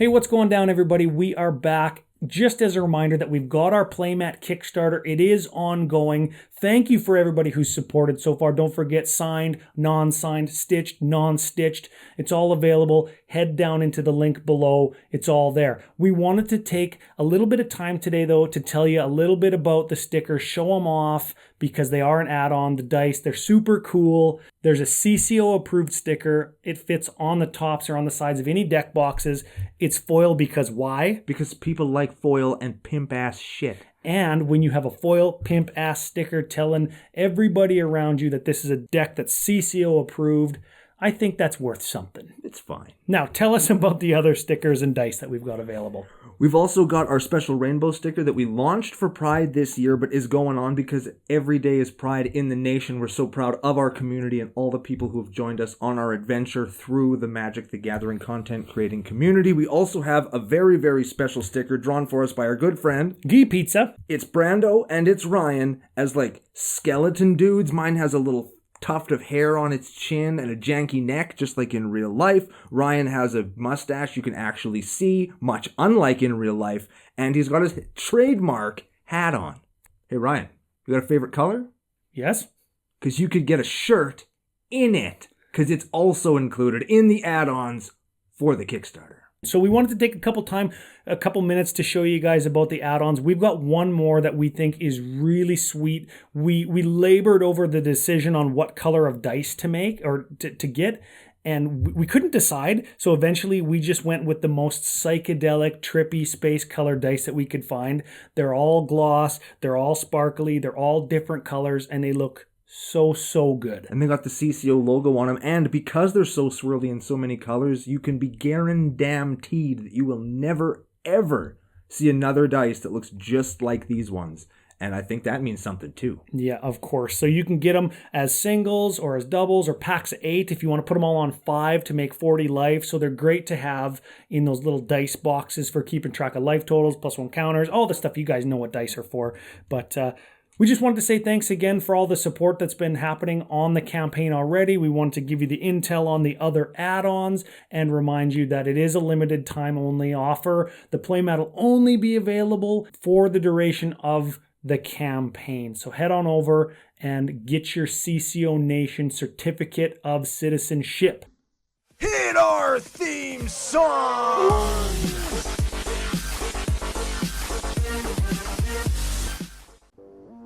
Hey, what's going down, everybody? We are back. Just as a reminder that we've got our Playmat Kickstarter. It is ongoing. Thank you for everybody who's supported so far. Don't forget signed, non-signed, stitched, non-stitched. It's all available. Head down into the link below. It's all there. We wanted to take a little bit of time today, though, to tell you a little bit about the stickers, show them off because they are an add-on, the dice. They're super cool. There's a CCO approved sticker. It fits on the tops or on the sides of any deck boxes. It's foil because why? Because people like foil and pimp-ass shit. And when you have a foil pimp-ass sticker telling everybody around you that this is a deck that's CCO approved, I think that's worth something. It's fine. Now, tell us about the other stickers and dice that we've got available. We've also got our special rainbow sticker that we launched for Pride this year, but is going on because every day is Pride in the nation. We're so proud of our community and all the people who have joined us on our adventure through the Magic the Gathering content creating community. We also have a very, very special sticker drawn for us by our good friend Guy Pizza. It's Brando and it's Ryan as like skeleton dudes. Mine has a little tuft of hair on its chin and a janky neck, just like in real life. Ryan has a mustache you can actually see, much unlike in real life, and he's got his trademark hat on. Hey Ryan, you got a favorite color? Yes. Because you could get a shirt in it, because it's also included in the add-ons for the Kickstarter. So we wanted to take a couple minutes to show you guys about the add-ons. We've got one more that we think is really sweet. We labored over the decision on what color of dice to make or to get, and we couldn't decide. So eventually we just went with the most psychedelic, trippy space color dice that we could find. They're all gloss, they're all sparkly, they're all different colors, and they look so good. And they got the CCO logo on them, and because they're so swirly in so many colors, you can be guaranteed that you will never ever see another dice that looks just like these ones. And I think that means something too. Yeah, of course. So you can get them as singles or as doubles or packs of 8 if you want to put them all on 5 to make 40 life. So they're great to have in those little dice boxes for keeping track of life totals, +1 counters, all the stuff. You guys know what dice are for. But we just wanted to say thanks again for all the support that's been happening on the campaign already. We wanted to give you the intel on the other add-ons and remind you that it is a limited time only offer. The playmat will only be available for the duration of the campaign. So head on over and get your CCO Nation Certificate of Citizenship. Hit our theme song!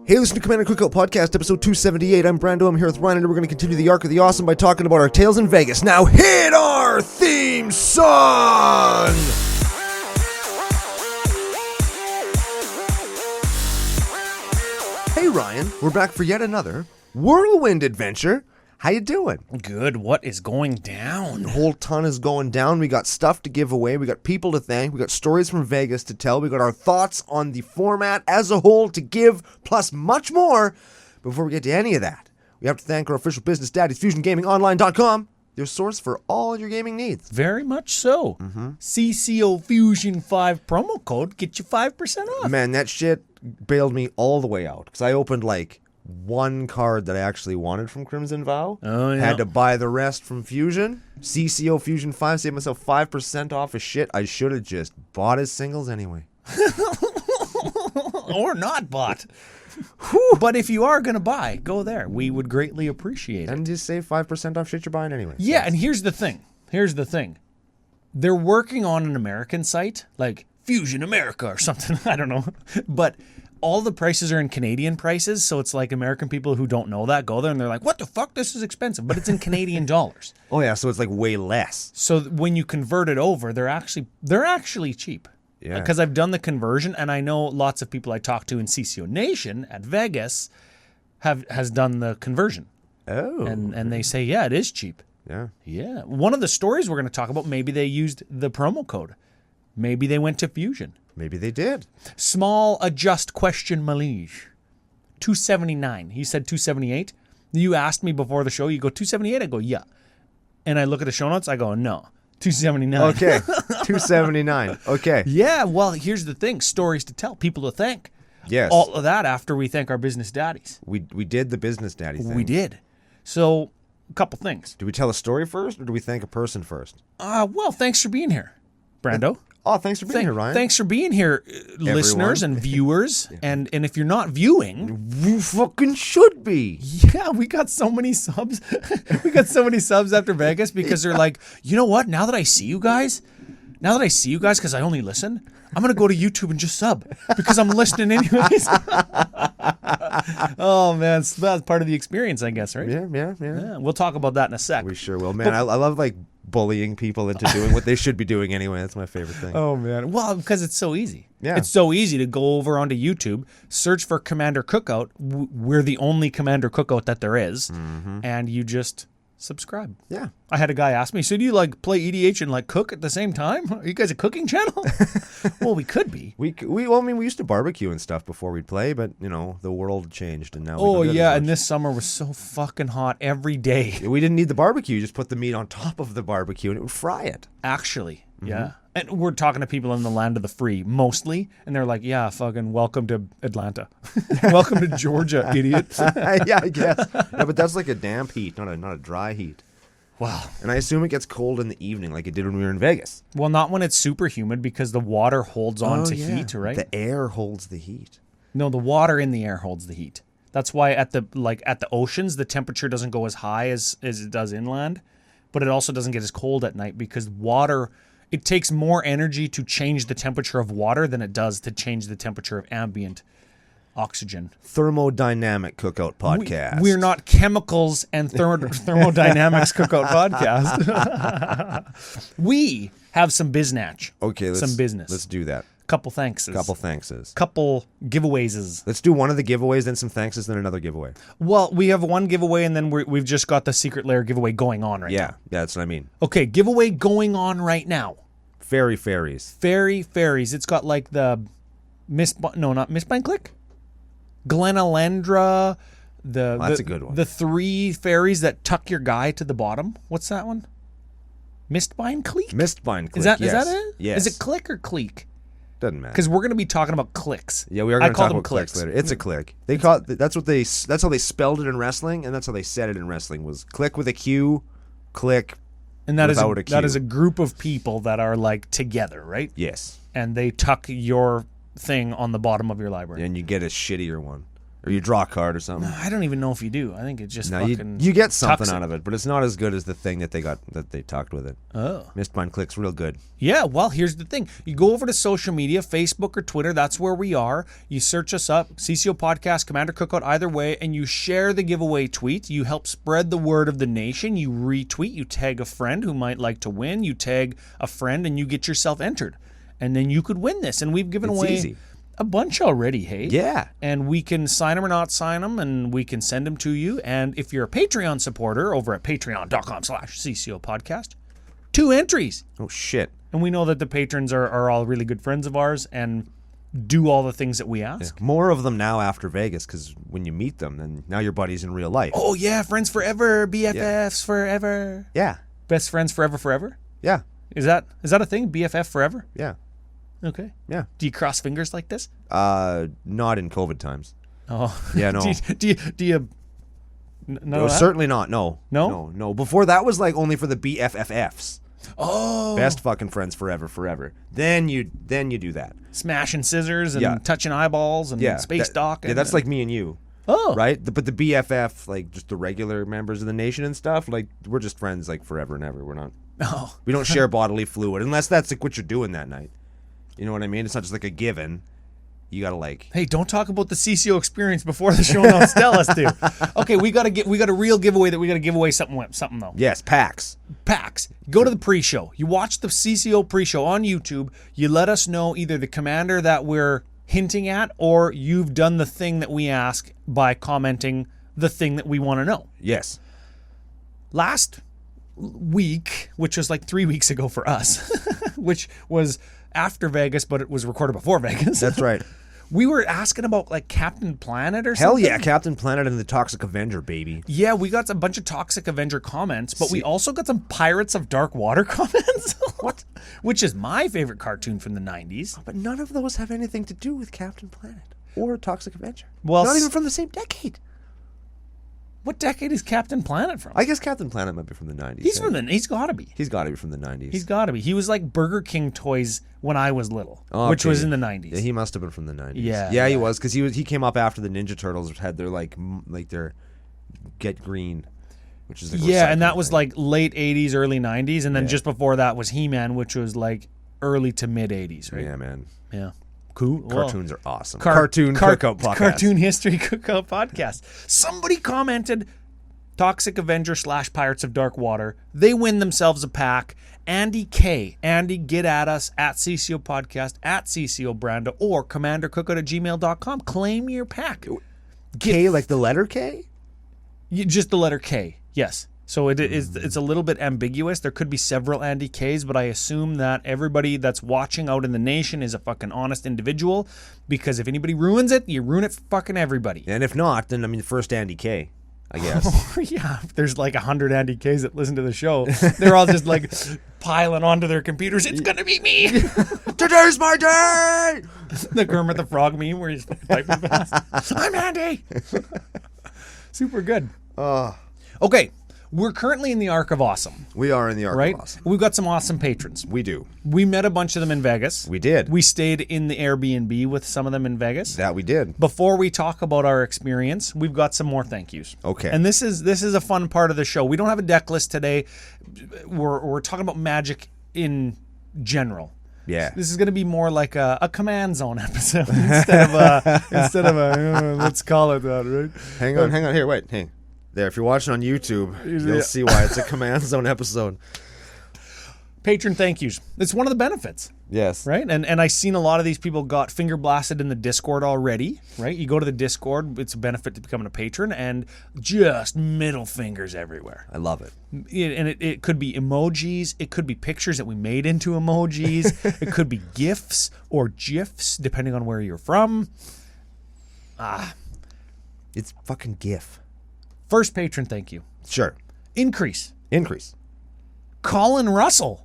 Hey, listen to Commander Cookout Podcast, episode 278. I'm Brando. I'm here with Ryan, and we're going to continue the arc of the awesome by talking about our tales in Vegas. Now, hit our theme song! Hey, Ryan. We're back for yet another whirlwind adventure. How you doing? Good. What is going down? A whole ton is going down. We got stuff to give away. We got people to thank. We got stories from Vegas to tell. We got our thoughts on the format as a whole to give, plus much more. Before we get to any of that, we have to thank our official business daddies, FusionGamingOnline.com, your source for all your gaming needs. Very much so. CCO Fusion 5 promo code, get you 5% off. Man, that shit bailed me all the way out, because I opened like one card that I actually wanted from Crimson Vow. Oh, yeah. Had to buy the rest from Fusion. CCO Fusion 5 saved myself 5% off of shit I should have just bought as singles anyway. Or not bought. But if you are going to buy, go there. We would greatly appreciate it. And just save 5% off shit you're buying anyway. Yeah, and here's the thing. They're working on an American site, like Fusion America or something. I don't know. But all the prices are in Canadian prices, so it's like American people who don't know that go there and they're like, what the fuck? This is expensive. But it's in Canadian dollars. Oh, yeah, so it's like way less. So when you convert it over, they're actually cheap. Yeah. Because I've done the conversion, and I know lots of people I talk to in CCO Nation at Vegas has done the conversion. Oh. And they say, yeah, it is cheap. Yeah. Yeah. One of the stories we're going to talk about, maybe they used the promo code. Maybe they went to Fusion. Maybe they did. Small adjust question Malige. 279. He said 278. You asked me before the show, you go 278? I go, yeah. And I look at the show notes, I go, no. 279. Okay. 279. Okay. Yeah, well, here's the thing. Stories to tell, people to thank. Yes. All of that after we thank our business daddies. We did the business daddy thing. We did. So, a couple things. Do we tell a story first, or do we thank a person first? Well, thanks for being here. Brando. Oh, thanks for being here, Ryan. Thanks for being here, listeners and viewers. And if you're not viewing, You fucking should be. yeah, we got so many subs. We got so many subs after Vegas because they're like, you know what? Now that I see you guys, because I only listen, I'm going to go to YouTube and just sub because I'm listening anyways. Oh, man. That's part of the experience, I guess, right? Yeah. We'll talk about that in a sec. We sure will. Man, I love like bullying people into doing what they should be doing anyway. That's my favorite thing. Oh, man. Well, because it's so easy. Yeah. It's so easy to go over onto YouTube, search for Commander Cookout. We're the only Commander Cookout that there is, and you just subscribe. Yeah. I had a guy ask me, so do you like play EDH and like cook at the same time? Are you guys a cooking channel? Well, we could be. We used to barbecue and stuff before we'd play, but you know the world changed and now. Oh we don't do that yeah, as and much. this summer was so fucking hot every day. We didn't need the barbecue. You just put the meat on top of the barbecue and it would fry it. Actually, yeah. And we're talking to people in the land of the free, mostly, and they're like, yeah, fucking welcome to Atlanta. Welcome to Georgia, idiot. Yeah, I guess. Yeah, but that's like a damp heat, not a dry heat. Wow. And I assume it gets cold in the evening like it did when we were in Vegas. Well, not when it's super humid because the water holds on to heat, right? The air holds the heat. No, the water in the air holds the heat. That's why at the oceans, the temperature doesn't go as high as it does inland, but it also doesn't get as cold at night because water, it takes more energy to change the temperature of water than it does to change the temperature of ambient oxygen. Thermodynamic Cookout Podcast. We're not chemicals and thermodynamics Cookout Podcast. We have some biznatch. Okay, some business. Let's do that. Couple thankses. Couple giveaways. Let's do one of the giveaways, then some thankses, then another giveaway. Well, we have one giveaway, and then we've just got the secret lair giveaway going on right now. Yeah, that's what I mean. Okay, giveaway going on right now. Fairy fairies. Fairy fairies. It's got like the not Mistbind Click? Glenalendra. That's a good one. The 3 fairies that tuck your guy to the bottom. What's that one? Mistbind Click? Mistbind Click. Is that yes. it? Yes. Is it Click or Cleek? Doesn't matter. Because we're going to be talking about clicks. Yeah, we are going to talk about clicks clicks later. It's a click. They call it, that's how they spelled it in wrestling, and that's how they said it in wrestling was click with a Q, click And that without a Q. that is a group of people that are like together, right? Yes. And they tuck your thing on the bottom of your library. And you get a shittier one. Or you draw a card or something. I don't even know if you do. I think it's just No, fucking you get something tucks out of it, but it's not as good as the thing that they tucked with it. Oh. Mistbind Click's real good. Yeah, well, here's the thing. You go over to social media, Facebook or Twitter, that's where we are. You search us up, CCO Podcast, Commander Cookout, either way, and you share the giveaway tweet. You help spread the word of the nation. You retweet, you tag a friend who might like to win. You tag a friend and you get yourself entered. And then you could win this. And we've given It's away easy. a bunch already, hey? Yeah. And we can sign them or not sign them, and we can send them to you. And if you're a Patreon supporter over at patreon.com/CCO Podcast, 2 entries. Oh, shit. And we know that the patrons are all really good friends of ours and do all the things that we ask. More of them now after Vegas, because when you meet them, then now you're buddies in real life. Oh, yeah, friends forever, BFFs forever. Yeah. Best friends forever? Yeah. Is that a thing, BFF forever? Yeah. Okay. Yeah. Do you cross fingers like this? Not in COVID times. Oh. Yeah, no. do you No, certainly not. No. No? No. Before that was like only for the BFFFs. Oh. Best fucking friends forever. Then you do that. Smashing scissors and touching eyeballs and space dock. Yeah, that's like me and you. Oh. Right? But the BFF, like just the regular members of the nation and stuff, like we're just friends like forever and ever. We're not. Oh. We don't share bodily fluid unless that's like what you're doing that night. You know what I mean? It's not just like a given. You gotta like. Hey, don't talk about the CCO experience before the show notes tell us to. Okay, we got a real giveaway that we gotta give away something though. Yes, packs. Go to the pre-show. You watch the CCO pre-show on YouTube. You let us know either the commander that we're hinting at, or you've done the thing that we ask by commenting the thing that we want to know. Yes. Last week, which was like 3 weeks ago for us, which was after Vegas, but it was recorded before Vegas. That's right. We were asking about like Captain Planet or Hell something. yeah, Captain Planet and the Toxic Avenger, baby. Yeah, we got a bunch of Toxic Avenger comments, but we also got some Pirates of Dark Water comments. What? Which is my favorite cartoon from the 90s. But none of those have anything to do with Captain Planet or Toxic Avenger. Well, not even from the same decade. What decade is Captain Planet from? I guess Captain Planet might be from the 90s. He's from the. He's got to be. He's got to be from the 90s. He's got to be. He was like Burger King toys when I was little, Okay. which was in the 90s. Yeah, he must have been from the 90s. Yeah, he was, because he came up after the Ninja Turtles had their like their Get Green, which is like and that was thing. like late 80s, early 90s, and then just before that was He-Man, which was like early to mid 80s, right? Yeah, man. Yeah. Cool. Cartoons are awesome. Cartoon Cookout Podcast. Cartoon History Cookout Podcast. Somebody commented, Toxic Avenger / Pirates of Dark Water. They win themselves a pack. Andy K. Andy, get at us at CCO Podcast, at CCO Brando, or commandercookout@gmail.com. Claim your pack. K, like the letter K? Just the letter K, yes. So it's a little bit ambiguous. There could be several Andy Ks, but I assume that everybody that's watching out in the nation is a fucking honest individual, because if anybody ruins it, you ruin it for fucking everybody. And if not, then, I mean, first Andy K, I guess. Yeah, if there's like 100 Andy Ks that listen to the show, they're all just like piling onto their computers. It's going to be me. Today's my day! The Kermit the Frog meme where he's typing fast. I'm Andy. Super good. Okay. We're currently in the Arc of Awesome, We are in the Arc right? of Awesome. We've got some awesome patrons. We do. We met a bunch of them in Vegas. We did. We stayed in the Airbnb with some of them in Vegas. That we did. Before we talk about our experience, we've got some more thank yous. Okay. And this is a fun part of the show. We don't have a deck list today. We're talking about Magic in general. Yeah. This is going to be more like a Command Zone episode instead of a let's call it that, right? Hang on. Here, wait. Hang. There, if you're watching on YouTube, you'll see why it's a Command Zone episode. Patron thank yous. It's one of the benefits. Yes. Right? And I've seen a lot of these people got finger blasted in the Discord already, right? You go to the Discord, it's a benefit to becoming a patron, and just middle fingers everywhere. I love it. And it could be emojis, it could be pictures that we made into emojis, it could be GIFs or GIFs, depending on where you're from. It's fucking GIF. First patron thank you. Sure. Increase. Colin Russell.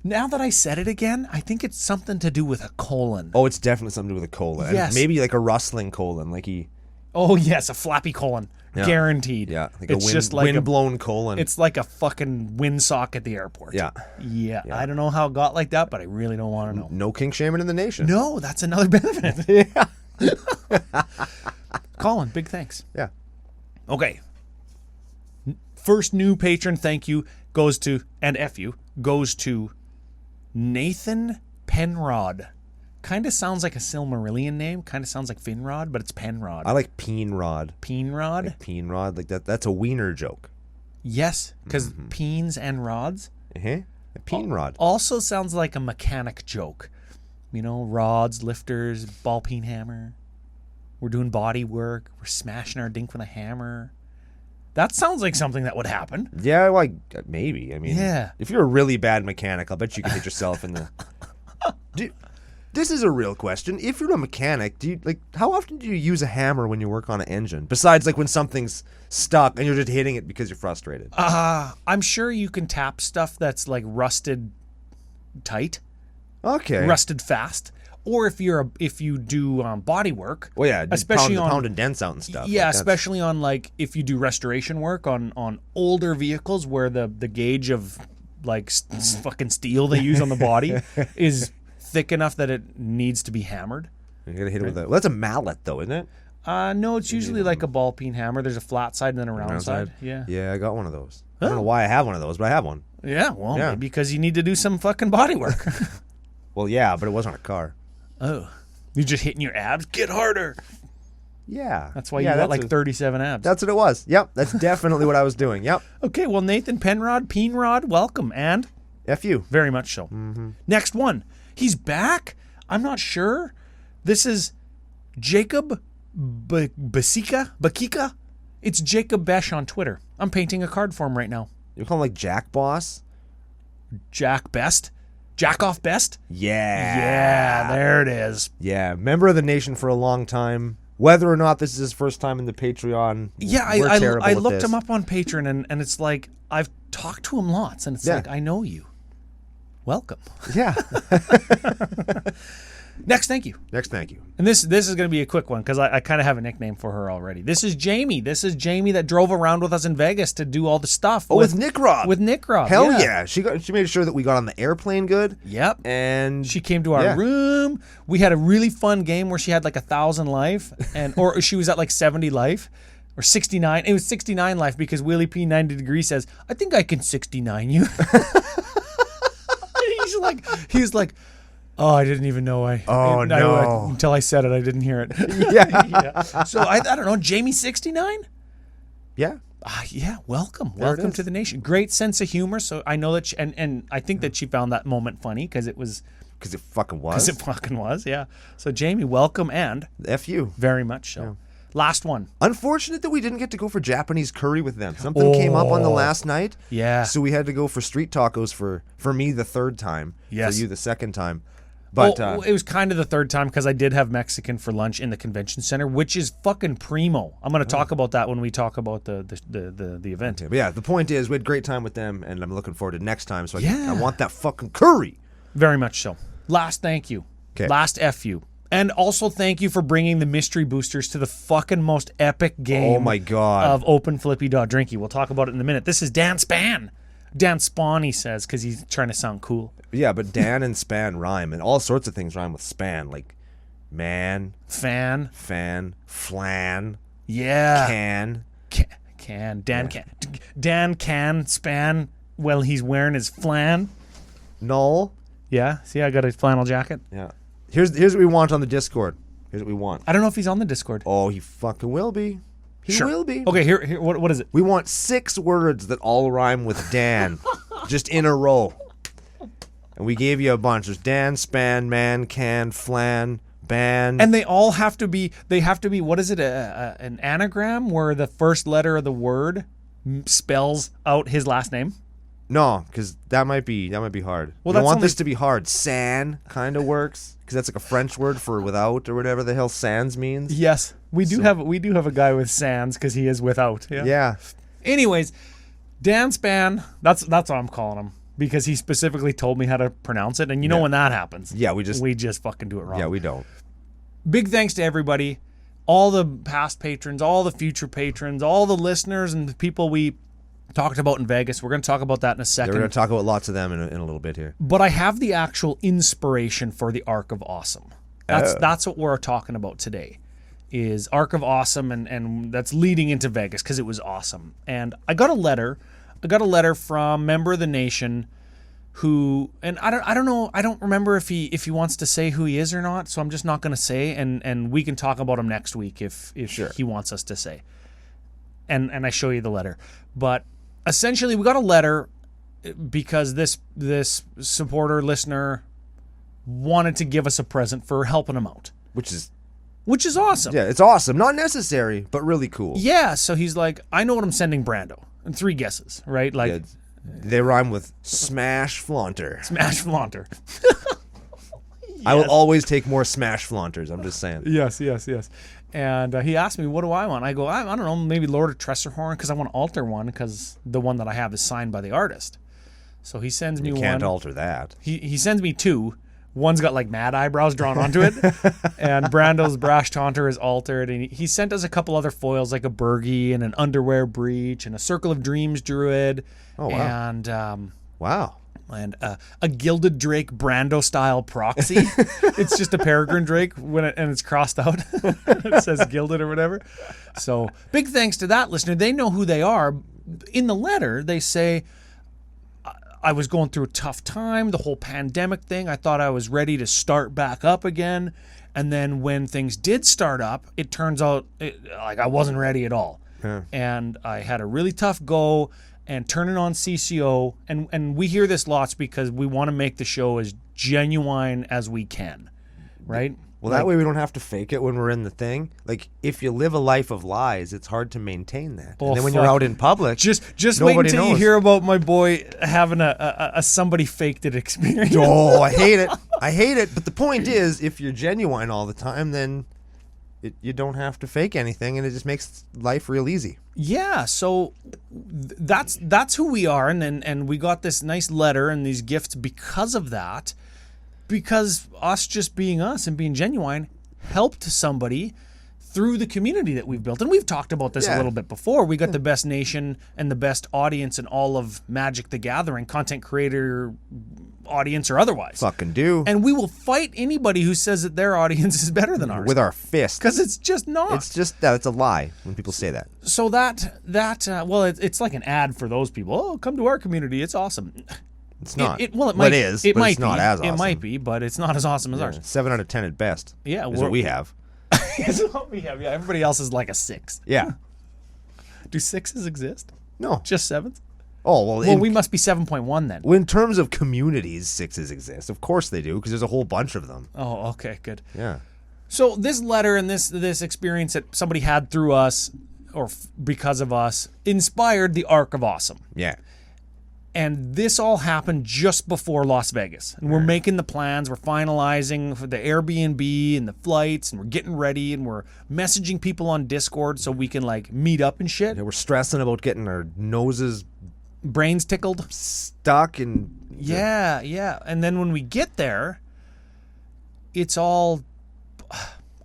Now that I said it again, I think it's something to do with a colon. Oh, it's definitely something to do with a colon. Yes. And maybe like a rustling colon, like he... Oh, yes, a flappy colon. Yeah. Guaranteed. Yeah, like it's a just like wind-blown colon. It's like a fucking windsock at the airport. Yeah. Yeah. I don't know how it got like that, but I really don't want to know. No kink shaming in the nation. No, that's another benefit. Yeah. Colin, big thanks. Yeah. Okay. First new patron thank you goes to, and F you, goes to Nathan Penrod. Kind of sounds like a Silmarillion name. Kind of sounds like Finrod, but it's Penrod. I like Peenrod. Peenrod? Like Peenrod, like that. That's a wiener joke. Yes, because peens and rods. A Peenrod. Also sounds like a mechanic joke. You know, rods, lifters, ball peen hammer. We're doing body work. We're smashing our dink with a hammer. That sounds like something that would happen. Yeah, like maybe. I mean, Yeah. if you're a really bad mechanic, I'll bet you can hit yourself in the. This is a real question. If you're a mechanic, how often do you use a hammer when you work on an engine? Besides, like when something's stuck and you're just hitting it because you're frustrated. I'm sure you can tap stuff that's like rusted tight, Okay. rusted fast. Or if you do body work, Well, yeah, especially pounding dents out and stuff. Yeah, Like, that's- especially on like if you do restoration work on older vehicles where the gauge of like fucking steel they use on the body is thick enough that it needs to be hammered. You gotta hit it with a. Well, that's a mallet, though, isn't it? No, it's usually like a ball peen hammer. There's a flat side and then a round side. Yeah. Yeah, I got one of those. I don't know why I have one of those, but I have one. Yeah, well, Yeah. maybe because you need to do some fucking body work. Well, yeah, but it wasn't a car. Oh. You're just hitting your abs? Get harder. Yeah. That's why you got like 37 abs. That's what it was. Yep, that's definitely what I was doing. Yep. Okay, well, Nathan Peenrod, welcome. And F you. very much so. Next one. He's back? I'm not sure. This is Jacob Bakika? It's Jacob Besh on Twitter. I'm painting a card for him right now. You call him like Jack Boss? Jack Best? Jack off Best? Yeah. Yeah, there it is. Yeah, member of the nation for a long time. Whether or not this is his first time in the Patreon, Yeah, we're terrible I at looked this. him up on Patreon, and it's like, I've talked to him lots, and it's Yeah. like, I know you. Welcome. Yeah. Next, thank you. And this is going to be a quick one because I kind of have a nickname for her already. This is Jamie. This is Jamie that drove around with us in Vegas to do all the stuff. Oh, with Nick Rob. With Nick Rob. Hell yeah. She made sure that we got on the airplane good. Yep. And she came to our room. We had a really fun game where she had like 1,000 life, or she was at like 70 life. Or 69. It was 69 life because Willie P 90 Degree says, I think I can 69 you. He's like, oh, I didn't even know until I said it, I didn't hear it. Yeah. So I don't know, Jamie 69? Yeah. Yeah, welcome to the nation. Great sense of humor. So I know that, and I think that she found that moment funny because it fucking was. Yeah. So Jamie, welcome, and F you. Very much so. Yeah. Last one. Unfortunate that we didn't get to go for Japanese curry with them. Something came up on the last night. Yeah. So we had to go for street tacos for me the third time. Yes. For you the second time. But it was kind of the third time because I did have Mexican for lunch in the convention center, which is fucking primo. I'm going to talk about that when we talk about the event. Okay, but yeah, the point is we had a great time with them, and I'm looking forward to next time. So I want that fucking curry. Very much so. Last thank you. Okay. Last F you. And also thank you for bringing the mystery boosters to the fucking most epic game oh my God. Of OpenFlippy.Drinky. We'll talk about it in a minute. This is Dan Span. Dan Spawn, he says, because he's trying to sound cool. Yeah, but Dan and span rhyme, and all sorts of things rhyme with span, like man, fan, flan, yeah, can. Dan can span while he's wearing his flan. Null. Yeah, see, I got a flannel jacket. Yeah. Here's what we want on the Discord. Here's what we want. I don't know if he's on the Discord. Oh, he fucking will be. He will be. Okay, here what is it? We want 6 words that all rhyme with Dan, just in a row. And we gave you a bunch. There's Dan, span, man, can, flan, ban. And they all have to be. What is it? An anagram where the first letter of the word spells out his last name. No, because that might be hard. Well, I want this to be hard. San kind of works because that's like a French word for without or whatever the hell sans means. Yes, we do have a guy with sans because he is without. Yeah. Anyways, Dan Span. That's what I'm calling him because he specifically told me how to pronounce it, and you know when that happens. Yeah, we just fucking do it wrong. Yeah, we don't. Big thanks to everybody, all the past patrons, all the future patrons, all the listeners, and the people we talked about in Vegas. We're going to talk about that in a second. We're going to talk about lots of them in a little bit here. But I have the actual inspiration for the Arc of Awesome. That's what we're talking about today, is Arc of Awesome, and that's leading into Vegas because it was awesome. And I got a letter from member of the nation who, and I don't know, I don't remember if he wants to say who he is or not, so I'm just not going to say, and we can talk about him next week if sure. he wants us to say. And I show you the letter. But essentially, we got a letter because this supporter listener wanted to give us a present for helping him out, which is awesome. Yeah, it's awesome. Not necessary, but really cool. Yeah. So he's like, I know what I'm sending Brando, and 3 guesses, right? Like, yeah, they rhyme with smash flaunter. Smash flaunter. Yes. I will always take more smash flaunters. I'm just saying. Yes. And he asked me, what do I want? I go, I don't know, maybe Lord of Tressorhorn, because I want to alter one, because the one that I have is signed by the artist. So he sends me one. You can't alter that. He sends me 2. One's got like mad eyebrows drawn onto it, and Brando's Brash Taunter is altered. And he sent us a couple other foils, like a Burgie and an Underwear Breach and a Circle of Dreams Druid. Oh, wow. And wow. And a Gilded Drake Brando style proxy. It's just a Peregrine Drake and it's crossed out. It says Gilded or whatever. So big thanks to that listener. They know who they are. In the letter, they say, I was going through a tough time, the whole pandemic thing. I thought I was ready to start back up again. And then when things did start up, it turns out like I wasn't ready at all. Yeah. And I had a really tough go. And turning on CCO, and we hear this lots because we want to make the show as genuine as we can, right? Well, that way we don't have to fake it when we're in the thing. Like, if you live a life of lies, it's hard to maintain that. And then when you're out in public, just wait until you hear about my boy having a somebody faked it experience. Oh, I hate it. But the point is, if you're genuine all the time, then you don't have to fake anything, and it just makes life real easy. Yeah, so that's who we are, and we got this nice letter and these gifts because of that. because us just being us and being genuine helped somebody through the community that we've built. And we've talked about this a little bit before. We got the best nation and the best audience in all of Magic the Gathering, content creator audience or otherwise. Fucking do. And we will fight anybody who says that their audience is better than ours. With our fist. Because it's just not. It's just that. It's a lie when people say that. So it's like an ad for those people. Oh, come to our community. It's awesome. It's not. It might. It is. It but might it's not be. as awesome. It might be, but it's not as awesome as ours. 7 out of 10 at best. Yeah, is what we have. That's what we have. Yeah, everybody else is like a 6. Yeah. Do 6s exist? No. Just 7s? Oh, well, We must be 7.1 then. in terms of communities, 6s exist. Of course they do, because there's a whole bunch of them. Oh, okay, good. Yeah. So this letter and this experience that somebody had through us or because of us inspired the Arc of Awesome. Yeah. And this all happened just before Las Vegas. And we're making the plans. We're finalizing for the Airbnb and the flights. And we're getting ready. And we're messaging people on Discord so we can, like, meet up and shit. Yeah, we're stressing about getting our noses Brains tickled. stuck and... Yeah. And then when we get there, it's all...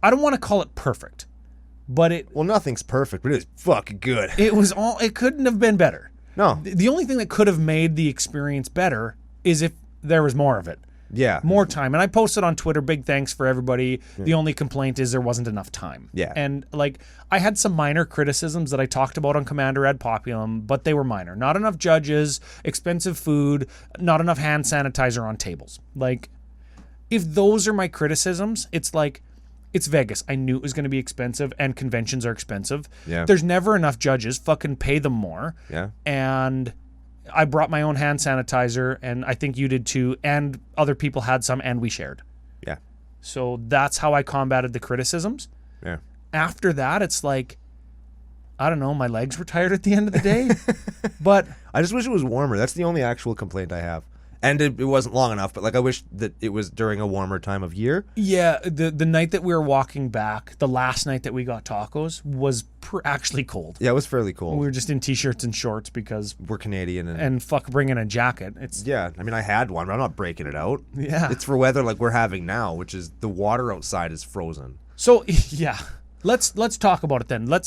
I don't want to call it perfect. But Well, nothing's perfect, but it's fucking good. it couldn't have been better. No. The only thing that could have made the experience better is if there was more of it. Yeah. More time. And I posted on Twitter, big thanks for everybody. The only complaint is there wasn't enough time. Yeah. And like I had some minor criticisms that I talked about on Commander Ed Populum, but they were minor. Not enough judges, expensive food, not enough hand sanitizer on tables. Like if those are my criticisms, it's like it's Vegas. I knew it was going to be expensive, and conventions are expensive. Yeah. There's never enough judges. Fucking pay them more. Yeah. And I brought my own hand sanitizer, and I think you did too, and other people had some, and we shared. Yeah. So that's how I combated the criticisms. Yeah. After that, it's like, I don't know, my legs were tired at the end of the day. But I just wish it was warmer. That's the only actual complaint I have. And it wasn't long enough, but like I wish that it was during a warmer time of year. yeah, the night that we were walking back, the last night that we got tacos, was actually cold. Yeah, it was fairly cold. We were just in t-shirts and shorts because We're Canadian and fuck bringing a jacket. It's yeah, I mean I had one, but I'm not breaking it out. Yeah. It's for weather like we're having now, which is the water outside is frozen. So yeah, let's talk about it then. Do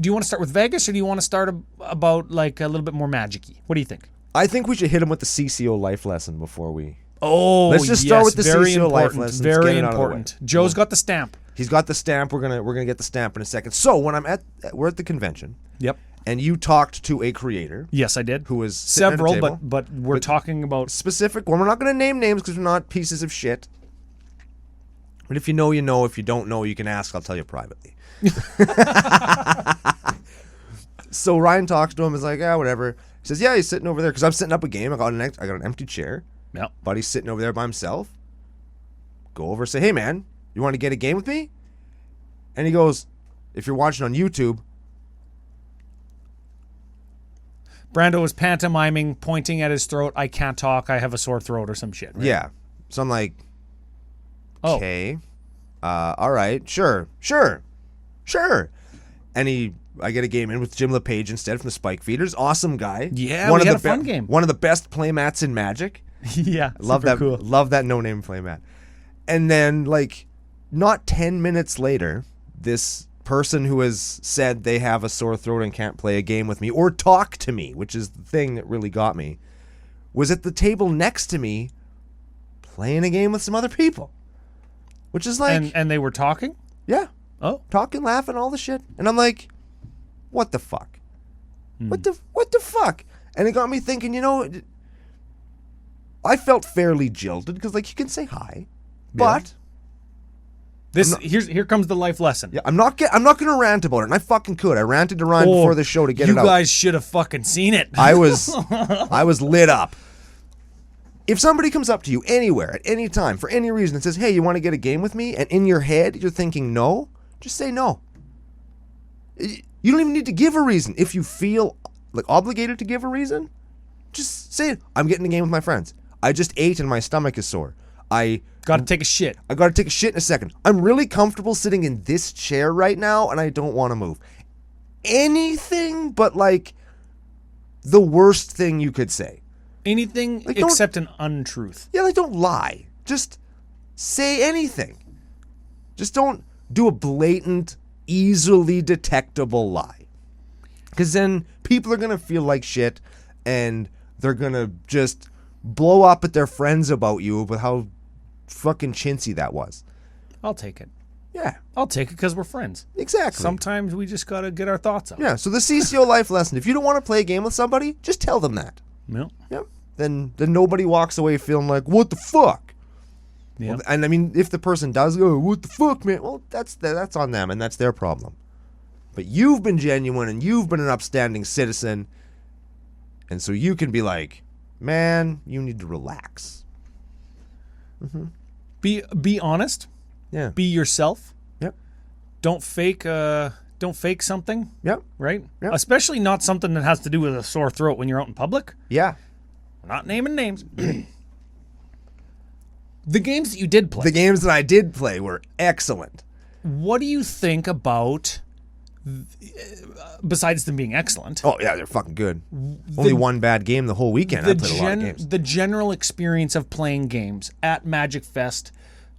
you want to start with Vegas, or do you want to start about like a little bit more magic-y? What do you think? I think we should hit him with the CCO life lesson before we... Oh, Let's just start with the very CCO life important, lessons. Very Get it out of the way. important. Joe's got the stamp. He's got the stamp. We're gonna get the stamp in a second. So when we're at the convention, Yep. and you talked to a creator Yes, I did. who was sitting at a several, table. but we're talking about Specific. Well, we're not going to name names because we're not pieces of shit. But if you know, you know. If you don't know, you can ask. I'll tell you privately. So Ryan talks to him. Is like, yeah, whatever. He says, yeah, he's sitting over there because I'm setting up a game. I got an empty chair. yeah. Buddy's sitting over there by himself. Go over, say, hey man, you want to get a game with me? And he goes, if you're watching on YouTube, Brando was pantomiming, pointing at his throat. I can't talk. I have a sore throat or some shit. Right? yeah. So I'm like, Oh. okay, all right, sure. And I get a game in with Jim LePage instead from the Spike Feeders. Awesome guy. Yeah, we had a fun game. One of the best playmats in Magic. yeah. Love super that. Cool. Love that no-name playmat. And then, like, not 10 minutes later, this person who has said they have a sore throat and can't play a game with me or talk to me, which is the thing that really got me, was at the table next to me playing a game with some other people. Which is like... And they were talking? yeah. Oh. Talking, laughing, all the shit. And I'm like, what the fuck? What the fuck? And it got me thinking, I felt fairly jilted because, like, you can say hi, but Here comes the life lesson. yeah, I'm not going to rant about it. And I fucking could. I ranted to Ryan before the show to get it out. You guys should have fucking seen it. I was lit up. If somebody comes up to you anywhere at any time for any reason and says, "Hey, you want to get a game with me?" and in your head you're thinking no, just say no. You don't even need to give a reason. If you feel like obligated to give a reason, just say, "I'm getting a game with my friends. I just ate and my stomach is sore. I Got to take a shit. got to take a shit in a second. I'm really comfortable sitting in this chair right now and I don't want to move." Anything but like the worst thing you could say. Anything Like, don't- except an untruth. Yeah, like don't lie. Just say anything. Just don't do a blatant, easily detectable lie. Because then people are going to feel like shit, and they're going to just blow up at their friends about you with how fucking chintzy that was. I'll take it. Yeah, I'll take it because we're friends. exactly. Sometimes we just got to get our thoughts out. Yeah, so the CCO life lesson, if you don't want to play a game with somebody, just tell them that. Yeah. Yep. Then nobody walks away feeling like, what the fuck? Yeah. Well, and I mean, if the person does go, what the fuck, man? Well, that's on them, and that's their problem. But you've been genuine, and you've been an upstanding citizen, and so you can be like, man, you need to relax. Be honest. Yeah. Be yourself. Yep. Don't fake something, Yep. right? Yep. Especially not something that has to do with a sore throat when you're out in public. Yeah. We're not naming names. The games that you did play. The games that I did play were excellent. What do you think about, besides them being excellent, Oh, yeah, they're fucking good. Only one bad game the whole weekend. I played a lot of games. the general experience of playing games at Magic Fest,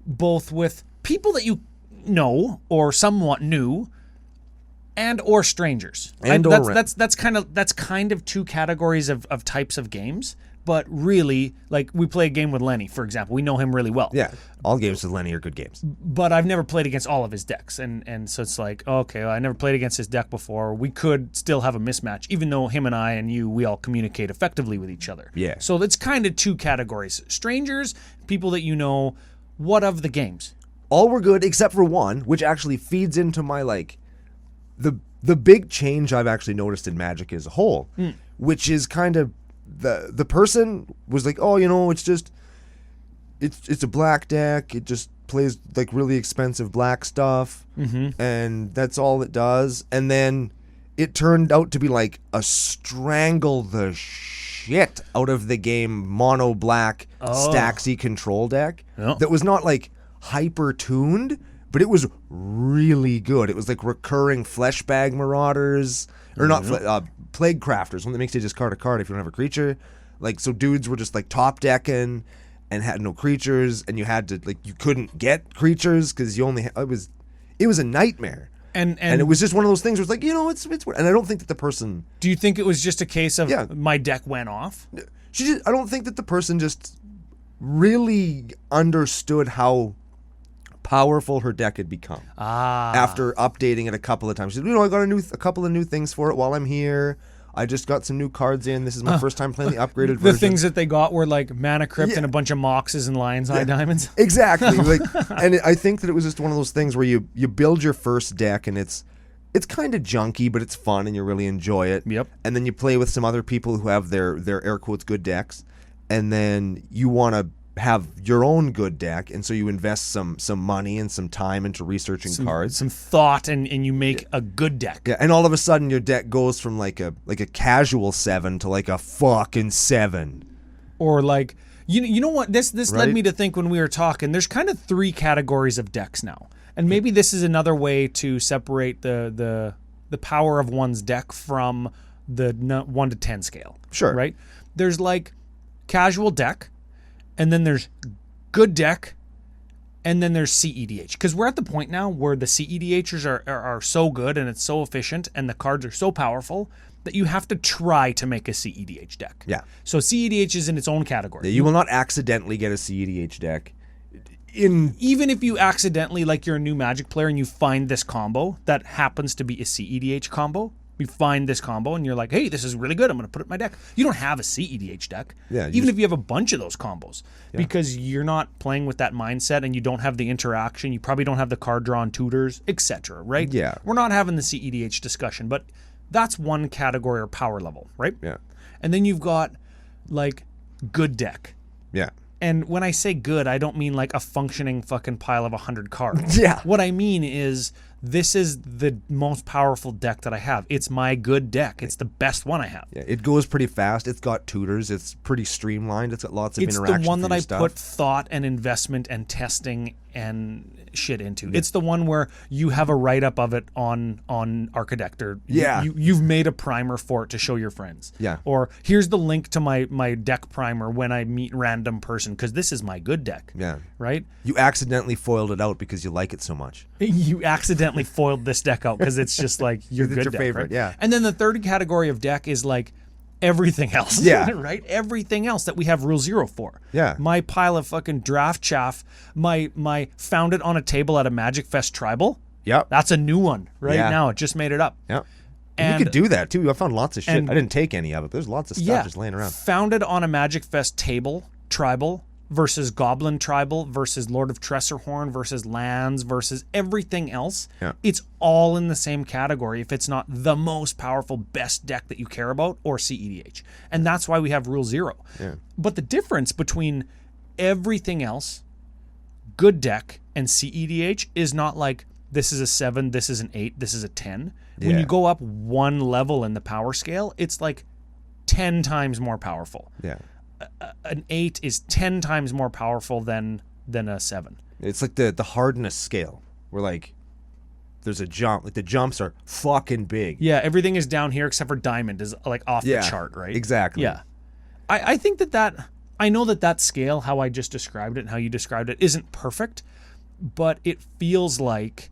both with people that you know or somewhat knew, and or strangers. That's kind of two categories of types of games. But really, like, we play a game with Lenny, for example. We know him really well. Yeah, all games with Lenny are good games. But I've never played against all of his decks. And so it's like, okay, well, I never played against his deck before. We could still have a mismatch, even though him and I and you, we all communicate effectively with each other. Yeah. So it's kind of two categories. Strangers, people that you know. What of the games? All were good except for one, which actually feeds into my, like, the big change I've actually noticed in Magic as a whole, which is kind of the person was like, oh, you know, it's a black deck. It just plays like really expensive black stuff, and that's all it does. And then it turned out to be like a strangle the shit out of the game mono black Staxy control deck that was not like hyper tuned, but it was really good. It was like recurring Fleshbag Marauders, or not Plague Crafters, one that makes you discard a card if you don't have a creature. Like, so dudes were just like top decking and had no creatures, and you had to, like, you couldn't get creatures because you only it was a nightmare. And it was just one of those things where it's like, you know, it's and I don't think that the person. Do you think it was just a case of my deck went off? I don't think that the person just really understood how powerful her deck had become after updating it a couple of times. She said, you know, I got a couple of new things for it while I'm here. I just got some new cards in. This is my first time playing the upgraded version. The things that they got were like Mana Crypt and a bunch of Moxes and Lion's Eye Diamonds. Exactly. And I think that it was just one of those things where you build your first deck, and it's kind of junky, but it's fun and you really enjoy it. Yep. And then you play with some other people who have their air quotes good decks, and then you want to have your own good deck, and so you invest some money and some time into researching cards, some thought, and you make a good deck. Yeah, and all of a sudden your deck goes from like a casual 7 to like a fucking 7. Or like, you know what? This Right? led me to think when we were talking. There's kind of 3 categories of decks now, and maybe this is another way to separate the power of one's deck from the 1 to 10 scale. Sure. Right? There's like casual deck. And then there's good deck, and then there's CEDH. Because we're at the point now where the CEDHs are so good and it's so efficient and the cards are so powerful that you have to try to make a CEDH deck. Yeah. So CEDH is in its own category. You will not accidentally get a CEDH deck. Even if you accidentally, like, you're a new Magic player and you find this combo that happens to be a CEDH combo, you find this combo and you're like, hey, this is really good. I'm going to put it in my deck. You don't have a CEDH deck. Yeah, even if you have a bunch of those combos, because you're not playing with that mindset and you don't have the interaction. You probably don't have the card draw and tutors, etc. Right? Yeah. We're not having the CEDH discussion, but that's one category or power level, right? Yeah. And then you've got like good deck. Yeah. And when I say good, I don't mean like a functioning fucking pile of 100 cards. Yeah. What I mean is this is the most powerful deck that I have. It's my good deck. It's the best one I have. Yeah, it goes pretty fast. It's got tutors. It's pretty streamlined. It's got lots of interaction. It's the one that I stuff. put thought and investment and testing and shit into. Yeah. It's the one where you have a write-up of it on Architect, or you've made a primer for it to show your friends. Yeah. Or here's the link to my deck primer when I meet random person, because this is my good deck. Yeah. Right? You accidentally foiled it out because you like it so much. You accidentally foiled this deck out because it's just like your good deck, favorite, right? yeah. And then the third category of deck is like everything else. Yeah. Right? Everything else that we have rule 0 for. Yeah. My pile of fucking draft chaff, my found it on a table at a Magic Fest tribal. Yep. That's a new one right Yeah. now. It just made it up. Yep. And you could do that too. I found lots of shit. and- I didn't take any of it. There's lots of stuff just laying around. Founded on a Magic Fest table, tribal, versus Goblin tribal, versus Lord of Tressorhorn, versus lands, versus everything else. Yeah. It's all in the same category if it's not the most powerful, best deck that you care about, or CEDH. And that's why we have Rule 0. Yeah. But the difference between everything else, good deck, and CEDH is not like this is a 7, this is an 8, this is a 10. When Yeah. you go up one level in the power scale, it's like 10 times more powerful. Yeah. An 8 is 10 times more powerful than a 7. It's like the hardness scale where like there's a jump. Like the jumps are fucking big. Yeah, everything is down here except for diamond is like off the chart, right? Exactly. Yeah. I think that I know that scale, how I just described it and how you described it, isn't perfect, but it feels like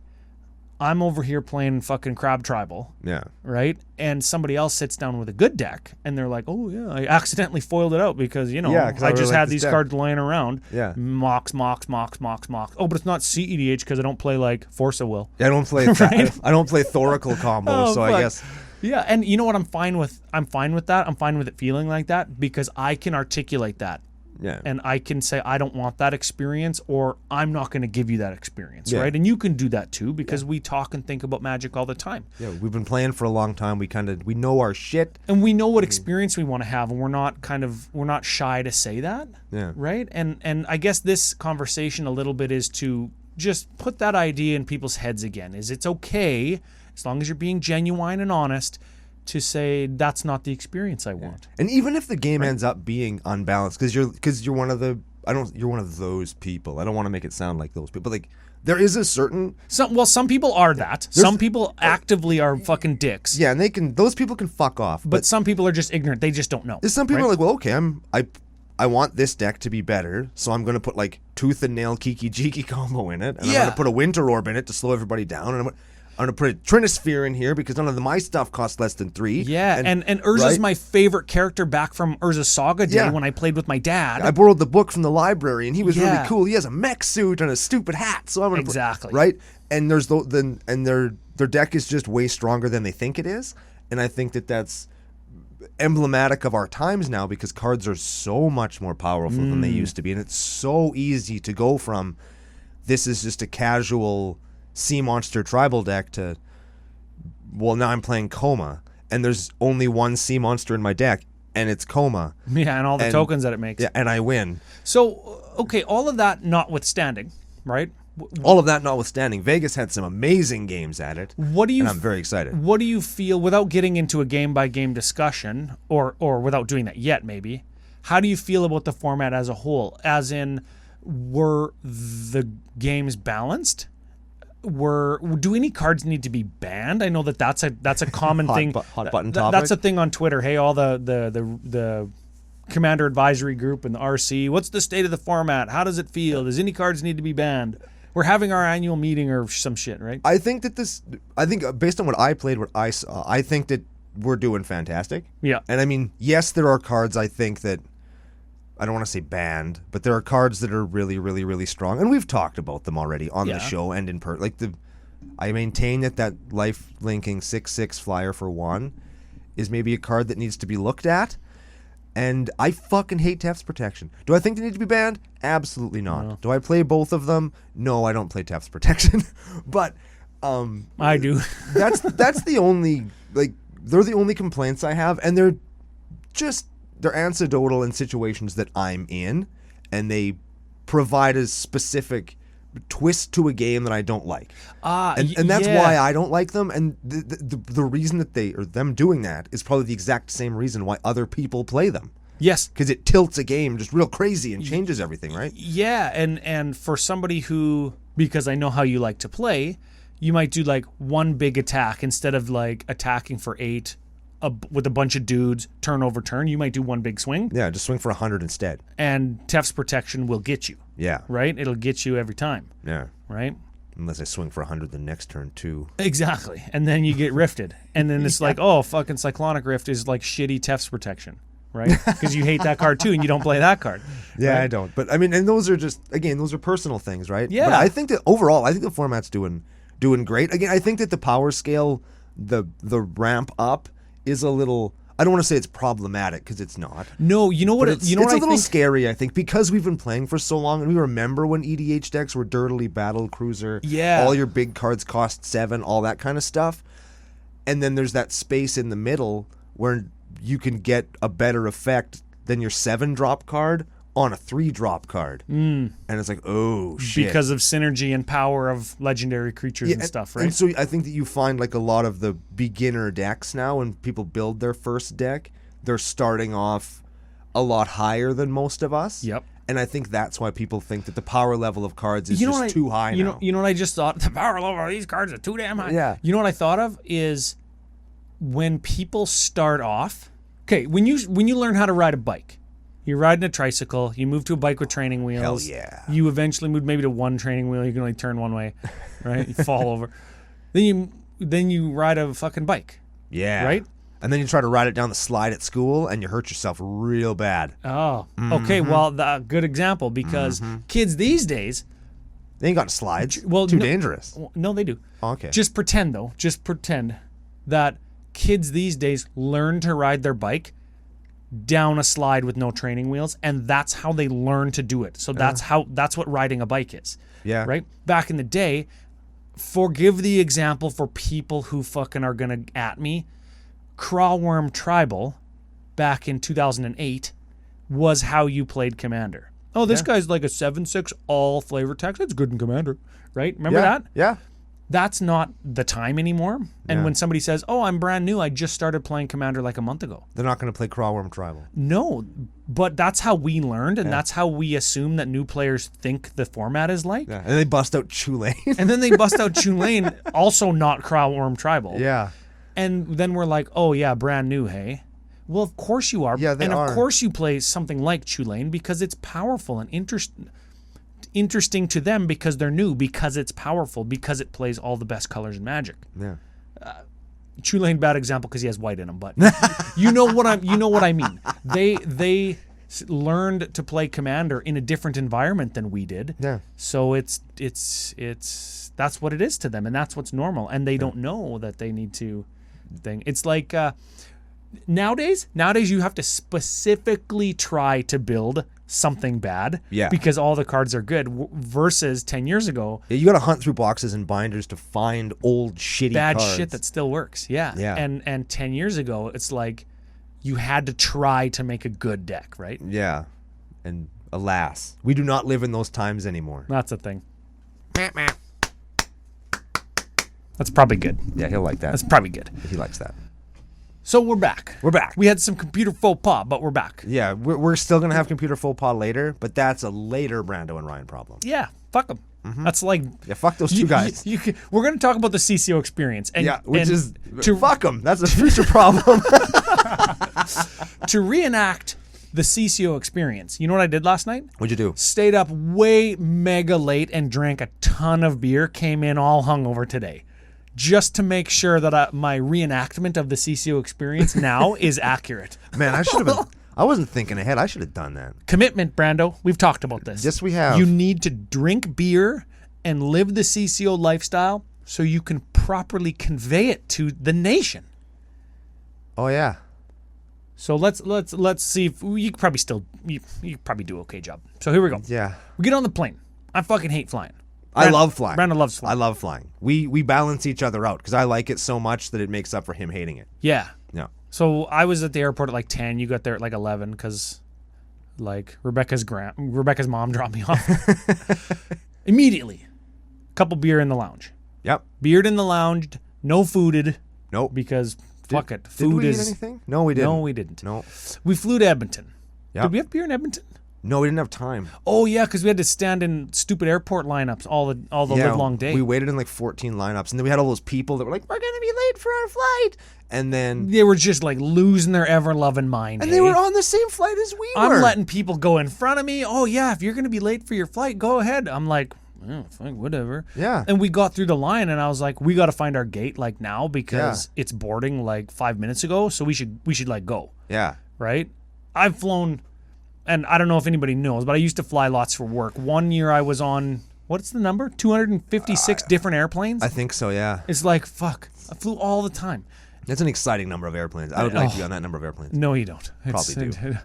I'm over here playing fucking Crab Tribal, Yeah. right? And somebody else sits down with a good deck, and they're like, "Oh yeah, I accidentally foiled it out because 'cause I I really just like had this these deck." cards lying around." Yeah. Mox. Oh, but it's not CEDH because I don't play like Force of Will. I don't play. I don't play Thoracle combos, Oh, so I fuck. guess. Yeah, and you know what? I'm fine with that. I'm fine with it feeling like that because I can articulate that. Yeah. And I can say, I don't want that experience, or I'm not going to give you that experience, Yeah. right? And you can do that too, because we talk and think about Magic all the time. Yeah, we've been playing for a long time. We know our shit. And we know what experience we want to have, and we're not shy to say that, Yeah. right? And I guess this conversation a little bit is to just put that idea in people's heads again, is it's okay, as long as you're being genuine and honest, to say that's not the experience I want. And even if the game ends up being unbalanced, because you're one of those people. I don't want to make it sound like those people. But like there is a certain Some people are that. Some people actively are fucking dicks. and those people can fuck off. But some people are just ignorant. They just don't know. There's some people right? are like, well, okay, I want this deck to be better, so I'm going to put like Tooth and Nail Kiki Jiki combo in it, and I'm going to put a Winter Orb in it to slow everybody down, and I'm going to put a Trinisphere in here because none of my stuff costs less than 3. Yeah, and Urza's my favorite character back from Urza Saga Day when I played with my dad. I borrowed the book from the library, and he was really Yeah. cool. He has a mech suit and a stupid hat, so I'm going to Exactly. right. And there's their deck is just way stronger than they think it is, and I think that's emblematic of our times now because cards are so much more powerful than they used to be, and it's so easy to go from this is just a casual Sea Monster tribal deck to, well, now I'm playing Coma, and there's only one Sea Monster in my deck, and it's Coma. Yeah, and all the tokens that it makes. Yeah, and I win. So, okay, all of that notwithstanding, right? All of that notwithstanding, Vegas had some amazing games at it. What do you? And I'm very excited. What do you feel, without getting into a game by game discussion, or without doing that yet, maybe? How do you feel about the format as a whole? As in, were the games balanced? Do any cards need to be banned? I know that's a common thing. Hot button topic. That's a thing on Twitter. Hey, all the Commander Advisory Group and the RC. What's the state of the format? How does it feel? Does any cards need to be banned? We're having our annual meeting or some shit, right? I think based on what I played, what I saw, I think that we're doing fantastic. Yeah. And I mean, yes, there are cards I think that I don't want to say banned, but there are cards that are really, really, really strong, and we've talked about them already on the show and in I maintain that life linking 6/6 flyer for 1 is maybe a card that needs to be looked at, and I fucking hate Teft's Protection. Do I think they need to be banned? Absolutely not. No. Do I play both of them? No, I don't play Teft's Protection, but I do. that's the only they're the only complaints I have, and they're anecdotal in situations that I'm in, and they provide a specific twist to a game that I don't like. And that's yeah. why I don't like them. And the reason that them doing that is probably the exact same reason why other people play them. Yes. Because it tilts a game just real crazy and changes everything, right? Yeah, and for somebody who, because I know how you like to play, you might do like one big attack instead of like attacking for 8 with a bunch of dudes, turn over turn. You might do one big swing. Yeah, just swing for 100 instead. And Tef's protection will get you. Yeah. Right? It'll get you every time. Yeah. Right? Unless I swing for 100 the next turn, too. Exactly. And then you get rifted. And then it's like, oh, fucking Cyclonic Rift is like shitty Tef's protection. Right? Because you hate that card too and you don't play that card. Yeah, right? I don't. But I mean, and those are just, again, those are personal things, right? Yeah. But I think that overall, I think the format's doing great. Again, I think that the power scale, the ramp up is a little, I don't want to say it's problematic because it's not. No, you know what? It's a little scary, I think, because we've been playing for so long, and we remember when EDH decks were dirtily battle cruiser. Yeah. All your big cards cost 7, all that kind of stuff. And then there's that space in the middle where you can get a better effect than your 7-drop card on a 3-drop card. And it's like, oh, shit. Because of synergy and power of legendary creatures and stuff, right? And so I think that you find like a lot of the beginner decks now, when people build their first deck, they're starting off a lot higher than most of us. Yep. And I think that's why people think that the power level of cards is too high now. You know what I just thought? The power level of these cards are too damn high. Yeah. You know what I thought of is when people start off. Okay, when you learn how to ride a bike, you're riding a tricycle, you move to a bike with training wheels. Hell yeah. You eventually move maybe to one training wheel, you can only turn one way, right? You fall over. Then you ride a fucking bike. Yeah. Right? And then you try to ride it down the slide at school and you hurt yourself real bad. Oh. Okay, well, good example, because kids these days, They ain't got slides. Well, Too no- dangerous. no, they do. Okay. Just pretend, though. Just pretend that kids these days learn to ride their bike down a slide with no training wheels, and that's how they learn to do it. So that's what riding a bike is. Yeah. Right? Back in the day, forgive the example for people who fucking are gonna at me. Crawworm Tribal back in 2008 was how you played Commander. Oh, this guy's like a 7/6 all flavor text. It's good in Commander, right? Remember that? Yeah. That's not the time anymore. And when somebody says, "Oh, I'm brand new. I just started playing Commander like a month ago." They're not going to play Crawworm Tribal. No, but that's how we learned, and that's how we assume that new players think the format is like. Yeah. And they bust out Chulane. And then they bust out Tulane, also not Crawworm Tribal. Yeah. And then we're like, "Oh yeah, brand new, hey." Well, of course you are. Yeah, they and are. of course you play something like Tulane because it's powerful and interesting to them because they're new, because it's powerful, because it plays all the best colors in Magic. Yeah. Tulane, bad example because he has white in him, but you know what I mean. They learned to play Commander in a different environment than we did. Yeah. So it's that's what it is to them, and that's what's normal, and they don't know that they need to thing. It's like nowadays you have to specifically try to build something bad because all the cards are good versus 10 years ago. Yeah, you got to hunt through boxes and binders to find old shitty bad cards. shit that still works. Yeah. Yeah. And 10 years ago, it's like you had to try to make a good deck, right? Yeah. And alas, we do not live in those times anymore. That's a thing. That's probably good. Yeah, he'll like that. That's probably good. He likes that. So we're back. We're back. We had some computer faux pas, but we're back. Yeah, we're still going to have computer faux pas later, but that's a later Brando and Ryan problem. Yeah, fuck them. That's like... Yeah, fuck those two guys. We're going to talk about the CCO experience. And, fuck them. That's a future problem. To reenact the CCO experience, you know what I did last night? What'd you do? Stayed up way mega late and drank a ton of beer, came in all hungover today. Just to make sure that my reenactment of the CCO experience now is accurate. Man, I should have been... I wasn't thinking ahead. I should have done that. Commitment, Brando. We've talked about this. Yes, we have. You need to drink beer and live the CCO lifestyle so you can properly convey it to the nation. Oh, yeah. So let's see if you could probably you could probably do an okay job. So here we go. Yeah. We get on the plane. I fucking hate flying. I love flying. Brandon loves flying. I love flying. We balance each other out because I like it so much that it makes up for him hating it. Yeah. Yeah. So I was at the airport at like 10. You got there at like 11 because like Rebecca's mom dropped me off. Immediately. couple beer in the lounge. Yep. Beered in the lounge, no fooded. Nope. Because fuck it. Did Food we is eat anything? No, we didn't. No, we didn't. No. We flew to Edmonton. Yep. Did we have beer in Edmonton? No, we didn't have time. Oh yeah, because we had to stand in stupid airport lineups all the live long day. We waited in like 14 lineups, and then we had all those people that were like, "We're gonna be late for our flight," and then They were just like losing their ever loving mind. they were on the same flight as we were. I'm letting people go in front of me. Oh yeah, if you're gonna be late for your flight, go ahead. I'm like, oh, fine, whatever. Yeah. And we got through the line, and I was like, we got to find our gate like now because it's boarding like 5 minutes ago, so we should like go. Yeah. Right. I've flown. And I don't know if anybody knows, but I used to fly lots for work. One year I was on, what's the number? 256 different airplanes? I think so. Yeah. It's like, fuck. I flew all the time. That's an exciting number of airplanes. I would like to be on that number of airplanes. No, you don't. Probably do.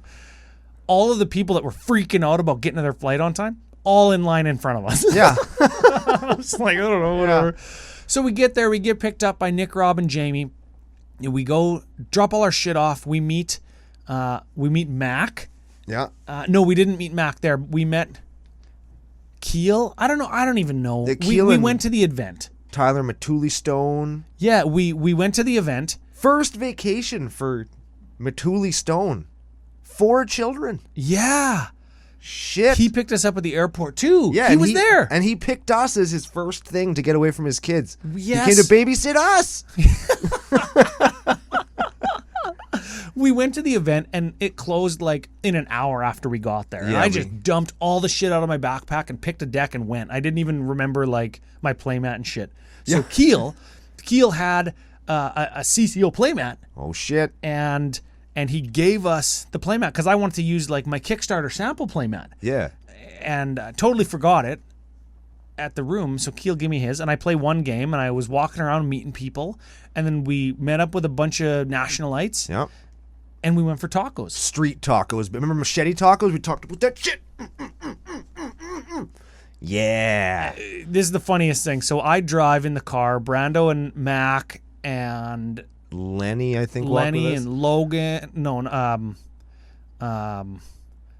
All of the people that were freaking out about getting to their flight on time, all in line in front of us. Yeah. I was like, I don't know, whatever. Yeah. So we get there. We get picked up by Nick, Rob, and Jamie. We go drop all our shit off. We meet Mac. Yeah. No, we didn't meet Mac there. We met Keel. I don't know. I don't even know. We went to the event. Tyler Matuli Stone. Yeah, we went to the event. First vacation for Matuli Stone. 4 children. Yeah. Shit. He picked us up at the airport too. Yeah, he was there. And he picked us as his first thing to get away from his kids. Yes. He came to babysit us. We went to the event and it closed like in an hour after we got there. Yeah, I just dumped all the shit out of my backpack and picked a deck and went. I didn't even remember like my playmat and shit. So Keel had a CCO playmat. Oh shit. And he gave us the playmat because I wanted to use like my Kickstarter sample playmat. Yeah. And totally forgot it at the room. So Keel gave me his and I play one game and I was walking around meeting people. And then we met up with a bunch of nationalites. Yep. And we went for tacos. Street tacos. Remember machete tacos? We talked about that shit. Yeah. This is the funniest thing. So I drive in the car. Brando and Mac and Lenny, I think. Lenny and Logan. No,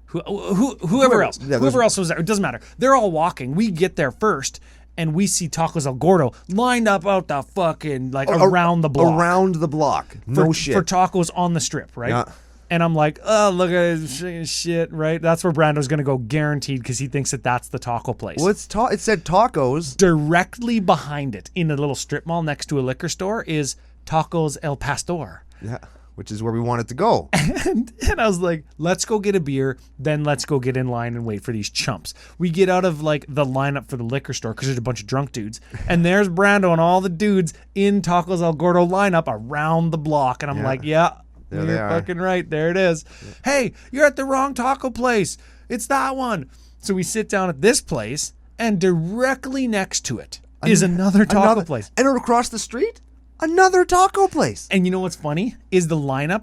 whoever else. Yeah, whoever else was there. It doesn't matter. They're all walking. We get there first. And we see Tacos El Gordo lined up out the fucking, like, around the block. Around the block. No shit. For tacos on the strip, right? Yeah. And I'm like, oh, look at his shit, right? That's where Brando's going to go guaranteed because he thinks that that's the taco place. Well, it said tacos. Directly behind it, in a little strip mall next to a liquor store, is Tacos El Pastor. Yeah. Which is where we wanted to go. And I was like, let's go get a beer, then let's go get in line and wait for these chumps. We get out of like the lineup for the liquor store because there's a bunch of drunk dudes. And there's Brando and all the dudes in Tacos El Gordo lineup around the block. And I'm like, yeah, there you're fucking right. There it is. Yeah. Hey, you're at the wrong taco place. It's that one. So we sit down at this place and directly next to it is another taco place. And across the street? Another taco place. And you know what's funny is the lineup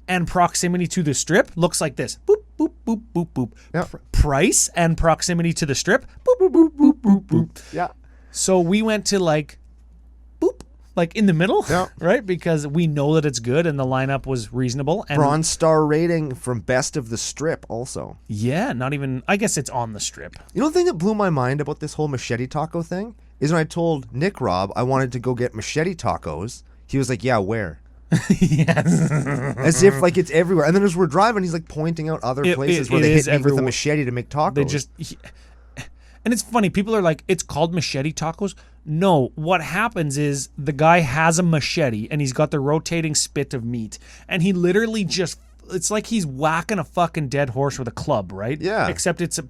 and proximity to the strip looks like this. Boop, boop, boop, boop, boop. Yep. Price and proximity to the strip. Boop, boop, boop, boop, boop, boop. Yeah. So we went to like, boop, like in the middle, right? Because we know that it's good and the lineup was reasonable. And Bronze star rating from Best of the Strip also. Yeah, not even, I guess it's on the strip. You know the thing that blew my mind about this whole machete taco thing? Is when I told Nick Rob I wanted to go get machete tacos, he was like, yeah, where? Yes. As if like it's everywhere. And then as we're driving, he's like pointing out other places where they hit me with a machete to make tacos. And it's funny, people are like, it's called machete tacos. No, what happens is the guy has a machete and he's got the rotating spit of meat. And he literally just, it's like he's whacking a fucking dead horse with a club, right? Yeah. Except it's a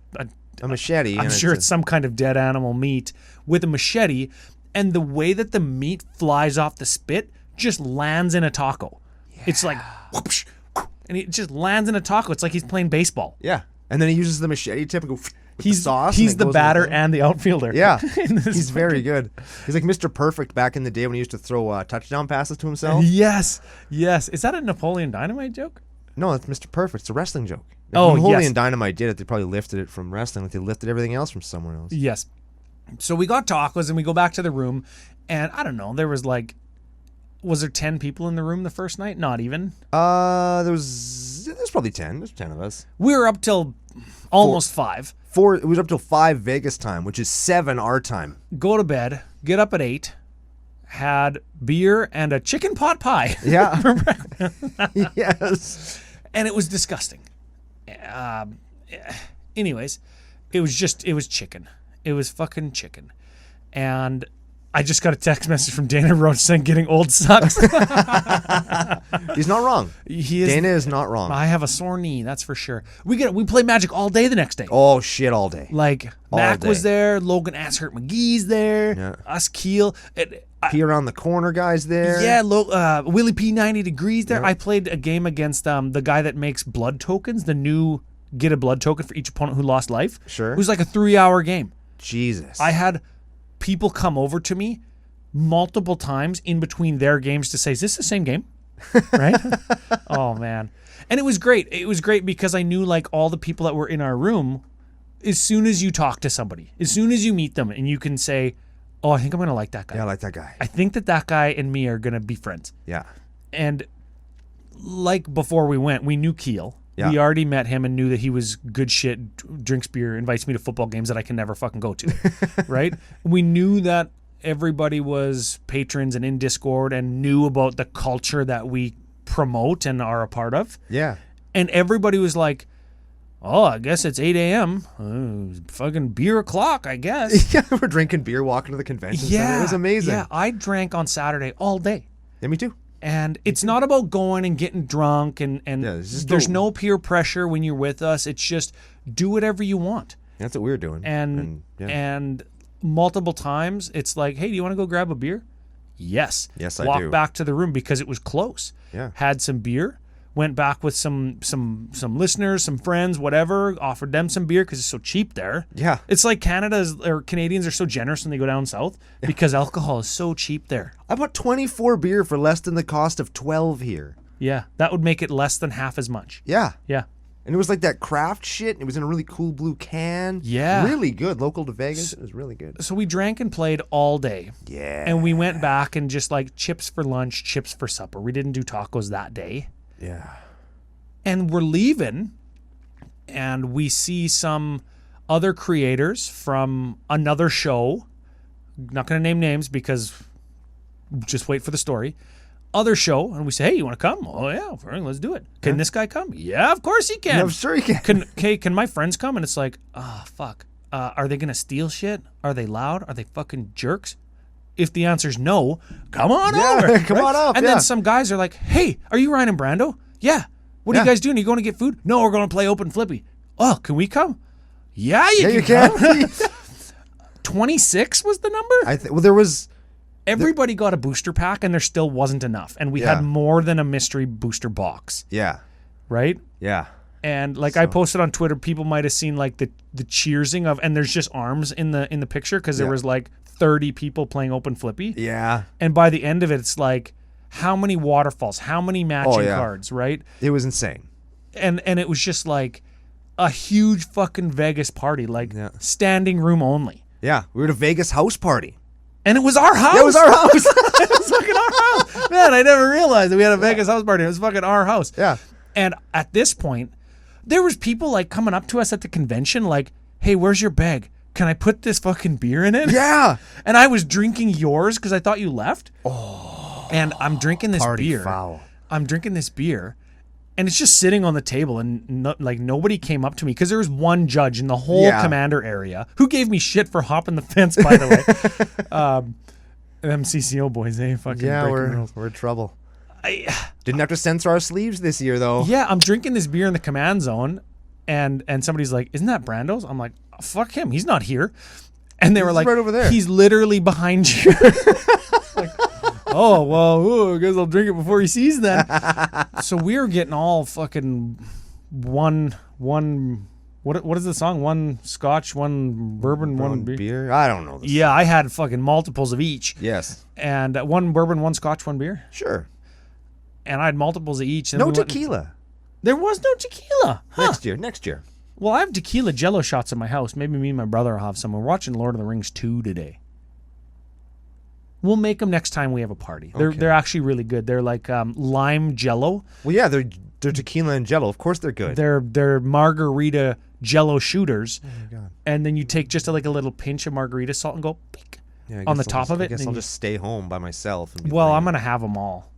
machete. I'm sure it's some kind of dead animal meat with a machete, and the way that the meat flies off the spit just lands in a taco. Yeah. It's like whoosh, and it just lands in a taco. It's like he's playing baseball. Yeah. And then he uses the machete tip and go with the sauce. He's the batter and the outfielder. Yeah. He's very good. He's like Mr. Perfect back in the day when he used to throw touchdown passes to himself. Yes. Is that a Napoleon Dynamite joke? No, it's Mr. Perfect. It's a wrestling joke. If Oh, Napoleon yes. Dynamite did it, they probably lifted it from wrestling. Like they lifted everything else from somewhere else. Yes. So we got tacos and we go back to the room, and I don't know, there was like, was there 10 people in the room the first night? Not even. There's probably 10. There's 10 of us. We were up till almost 5. It was up till 5 Vegas time, which is 7 our time. Go to bed, get up at 8, had beer and a chicken pot pie. Yeah. Yes. And it was disgusting. Anyways, it was chicken. It was fucking chicken. And I just got a text message from Dana Roach saying getting old sucks. He's not wrong. Dana is not wrong. I have a sore knee, that's for sure. We played Magic all day the next day. Oh, shit, all day. Like, All Mac day. was there, Logan Ashurt McGee's there, Yeah. us Keel. P around the corner guys there. Yeah, Willie P 90 Degrees there. Yep. I played a game against the guy that makes blood tokens, the new get a blood token for each opponent who lost life. Sure. It was like a 3-hour game. Jesus. I had people come over to me multiple times in between their games to say, is this the same game? Right? Oh, man. And it was great. It was great because I knew like all the people that were in our room, as soon as you talk to somebody, as soon as you meet them and you can say, oh, I think I'm going to like that guy. Yeah, I like that guy. I think that guy and me are going to be friends. Yeah. And like before we went, we knew Keel. Yeah. We already met him and knew that he was good shit, drinks beer, invites me to football games that I can never fucking go to. Right? We knew that everybody was patrons and in Discord and knew about the culture that we promote and are a part of. Yeah. And everybody was like, oh, I guess it's 8 a.m. Fucking beer o'clock, I guess. Yeah, we're drinking beer, walking to the convention center. It was amazing. Yeah, I drank on Saturday all day. Yeah, me too. And it's not about going and getting drunk and there's no peer pressure when you're with us. It's just do whatever you want. That's what we were doing. And multiple times it's like, hey, do you want to go grab a beer? Yes. Yes, I do. Walk back to the room because it was close. Yeah. Had some beer. Went back with some listeners, some friends, whatever. Offered them some beer because it's so cheap there. Yeah. It's like Canadians are so generous when they go down south because alcohol is so cheap there. I bought 24 beer for less than the cost of 12 here. Yeah, that would make it less than half as much. Yeah. Yeah. And it was like that craft shit. It was in a really cool blue can. Yeah. Really good. Local to Vegas. It was really good. So we drank and played all day. Yeah. And we went back and just like chips for lunch, chips for supper. We didn't do tacos that day. Yeah. And we're leaving and we see some other creators from another show. Not going to name names because just wait for the story. Other show. And we say, hey, you want to come? Oh, yeah, fine, let's do it. Can this guy come? Yeah, of course he can. Yeah, I'm sure he can. Can my friends come? And it's like, fuck. Are they going to steal shit? Are they loud? Are they fucking jerks? If the answer's no, come on over. Come on up. And then some guys are like, hey, are you Ryan and Brando? Yeah. What are you guys doing? Are you going to get food? No, we're going to play Open Flippy. Oh, can we come? Yeah, you can. 26 was the number? There was... Everybody got a booster pack and there still wasn't enough. And we had more than a mystery booster box. Yeah. Right? Yeah. And like I posted on Twitter, people might have seen like the cheersing of, and there's just arms in the picture because there was like 30 people playing Open Flippy. Yeah. And by the end of it, it's like, how many waterfalls, how many matching cards, right? It was insane. And it was just like a huge fucking Vegas party, like standing room only. Yeah. We were at a Vegas house party. And it was our house. Yeah, it was our house. It was fucking our house. Man, I never realized that we had a Vegas house party. It was fucking our house. Yeah. And at this point, there was people like coming up to us at the convention like, hey, where's your bag? Can I put this fucking beer in it? Yeah. And I was drinking yours because I thought you left. Oh. And I'm drinking this Party beer. foul. I'm drinking this beer. And it's just sitting on the table, and nobody came up to me because there was one judge in the whole commander area who gave me shit for hopping the fence. By the way, them CCO boys, they fucking breaking rules. We're in trouble. Didn't have to censor our sleeves this year though. Yeah, I'm drinking this beer in the command zone, and somebody's like, "Isn't that Brando's?" I'm like, "Fuck him, he's not here." And they were like, right over there. He's literally behind you. Like, oh, well, I guess I'll drink it before he sees that. So we were getting all fucking one, what is the song? One scotch, one bourbon, one beer. I don't know this. Yeah, I had fucking multiples of each. Yes. And one bourbon, one scotch, one beer. Sure. And I had multiples of each. And no tequila. There was no tequila. Huh. Next year. Well, I have tequila jello shots in my house. Maybe me and my brother will have some. We're watching Lord of the Rings 2 today. We'll make them next time we have a party. They're actually really good. They're like lime jello. Well, yeah, they're tequila and jello. Of course they're good. They're margarita jello shooters. Oh my God. And then you take just a little pinch of margarita salt and go peek Yeah, on the top of it. I guess I'll just stay home by myself. And be Well, lame. I'm going to have them all.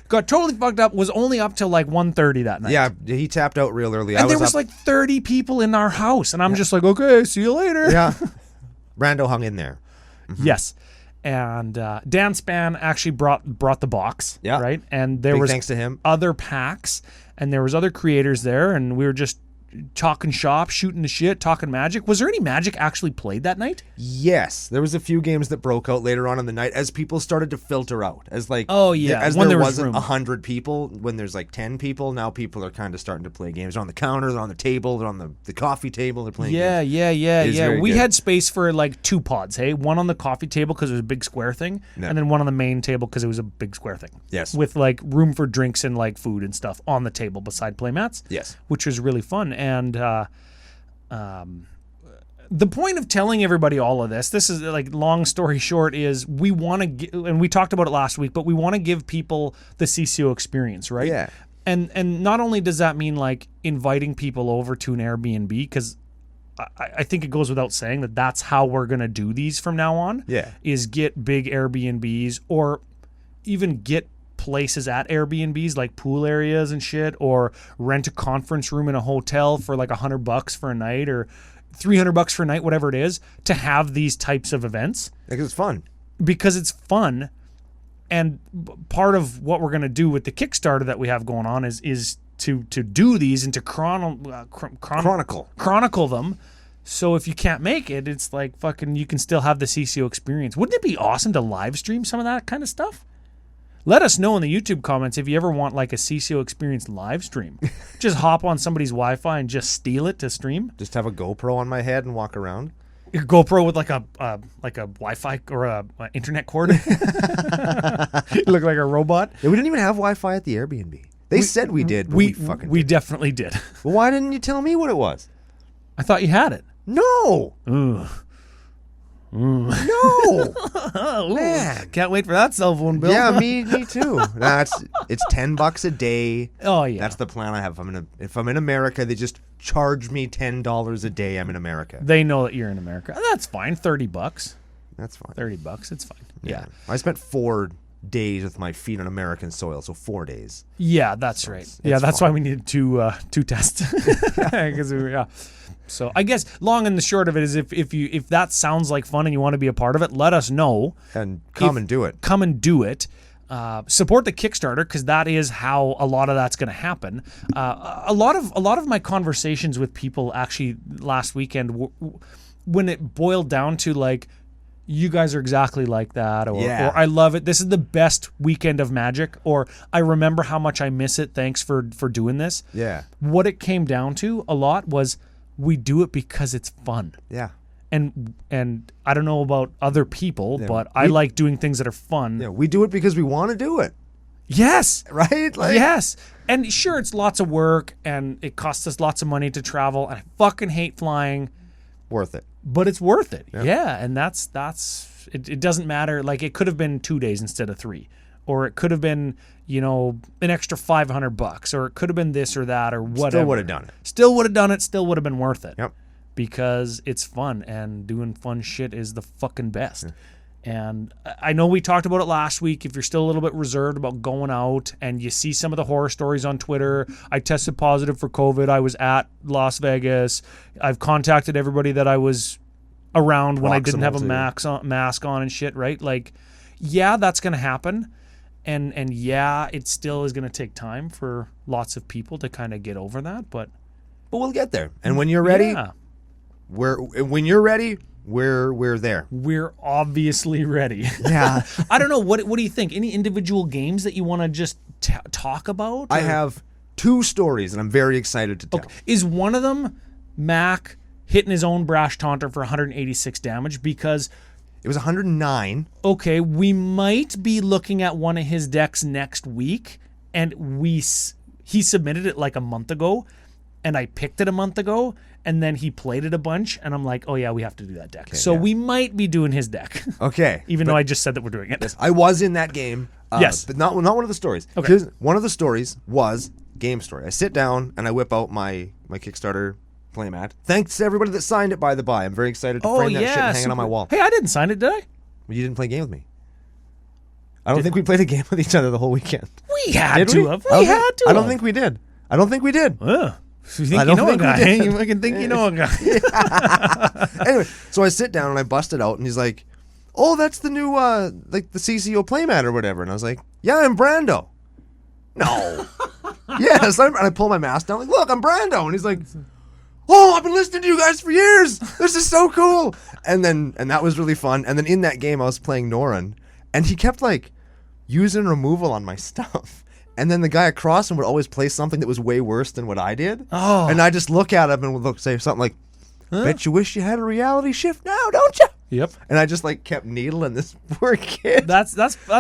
Got totally fucked up. Was only up till like 1:30 that night. Yeah, he tapped out real early. And there was like 30 people in our house. And I'm just like, okay, see you later. Yeah. Brando hung in there. Yes. And Dan Span actually brought the box. Yeah. Right. And there Big was thanks to him. other packs and there was other creators there. And we were just talking shop, shooting the shit, talking Magic. Was there any Magic actually played that night? Yes, there was a few games that broke out later on in the night as people started to filter out. As like, Oh, yeah, as when there there was wasn't room. 100 people. When there's like 10 people, now people are kind of starting to play games. They're on the counter, they're on the table, they're on the coffee table. They're playing. Yeah, games. yeah. It is very We good. had space for like 2 pods, hey? One on the coffee table because it was a big square thing, Yeah. and then one on the main table because it was a big square thing. Yes. With like room for drinks and like food and stuff on the table beside playmats. Yes. Which was really fun. And the point of telling everybody all of this is like long story short is we want to and we talked about it last week, but we want to give people the CCO experience, right? Yeah. And not only does that mean like inviting people over to an Airbnb, because I think it goes without saying that that's how we're going to do these from now on. Yeah. Is get big Airbnbs or even get places at Airbnbs like pool areas and shit, or rent a conference room in a hotel for like $100 for a night or $300 for a night, whatever it is, to have these types of events Because it's fun. because it's fun. And part of what we're going to do with the Kickstarter that we have going on is to do these and to chronicle them. So if you can't make it, it's like fucking you can still have the CCO experience. Wouldn't it be awesome to live stream some of that kind of stuff? Let us know in the YouTube comments if you ever want like a CCO experience live stream. Just hop on somebody's Wi-Fi and just steal it to stream. Just have a GoPro on my head and walk around. Your GoPro with like a Wi-Fi or a internet cord. You look like a robot. Yeah, we didn't even have Wi-Fi at the Airbnb. They said we did, but we fucking we didn't. definitely did. Well, why didn't you tell me what it was? I thought you had it. No. Ugh. No. Oh, Man. Can't wait for that cell phone bill. Yeah, me too. It's $10 a day. Oh yeah. That's the plan I have. If I'm in America, they just charge me $10 a day. I'm in America. They know that you're in America. That's fine. $30. That's fine. $30. It's fine. Yeah. I spent 4 days with my feet on American soil, so 4 days. Yeah, that's right. Yeah, that's why we needed two tests. 'Cause yeah. So I guess long and the short of it is if that sounds like fun and you want to be a part of it, let us know. And come and do it. Come and do it. Support the Kickstarter because that is how a lot of that's going to happen. A lot of my conversations with people actually last weekend, when it boiled down to like, you guys are exactly like that, or I love it. This is the best weekend of Magic, or I remember how much I miss it. Thanks for doing this. Yeah. What it came down to a lot was we do it because it's fun. Yeah. And I don't know about other people, but I like doing things that are fun. Yeah, we do it because we want to do it. Yes. Right? Like, Yes. And sure, it's lots of work and it costs us lots of money to travel. And I fucking hate flying, worth it. but it's worth it. Yeah. And that's it doesn't matter. Like it could have been 2 days instead of 3, or it could have been, an extra $500, or it could have been this or that or whatever. Still would have done it. Still would have done it. Still would have been worth it. Yep. Because it's fun and doing fun shit is the fucking best. And I know we talked about it last week. If you're still a little bit reserved about going out and you see some of the horror stories on Twitter, I tested positive for COVID. I was at Las Vegas. I've contacted everybody that I was around when I didn't have a mask on and shit, right? Like, yeah, that's going to happen. And yeah, it still is going to take time for lots of people to kind of get over that. But we'll get there. And when you're ready, yeah. We're there. We're obviously ready. Yeah. I don't know. What do you think? Any individual games that you want to just talk about? I have 2 stories, and I'm very excited to tell. Okay. Is one of them Mac hitting his own Brash Taunter for 186 damage? Because It was 109. okay, we might be looking at one of his decks next week, and he submitted it like a month ago, and I picked it a month ago, and then he played it a bunch, and I'm like, oh yeah, we have to do that deck. So we might be doing his deck. Okay. Even though I just said that we're doing it. I was in that game. Yes. But not one of the stories. Okay. One of the stories was game story. I sit down and I whip out my Kickstarter playmat. Thanks to everybody that signed it, by the by. I'm very excited to frame that shit and hang it on my wall. Hey, I didn't sign it, did I? You didn't play a game with me. I don't think we played a game with each other the whole weekend. We had Did to we? have. We had to I don't have. think we did. I don't think we did. You think I you don't know a think we guy. did. You fucking think you know a guy. Anyway, so I sit down and I bust it out, and he's like, "Oh, that's the new like the CCO playmat or whatever." And I was like, "Yeah, I'm Brando." No. Yes, and I pull my mask down. Like, look, I'm Brando, and he's like, "Oh, I've been listening to you guys for years. This is so cool." And that was really fun. And then in that game, I was playing Norin, and he kept like using removal on my stuff. And then the guy across him would always play something that was way worse than what I did. Oh. And I just look at him and would say something like, "Bet you wish you had a reality shift now, don't you?" Yep. And I just like kept needling this poor kid. That's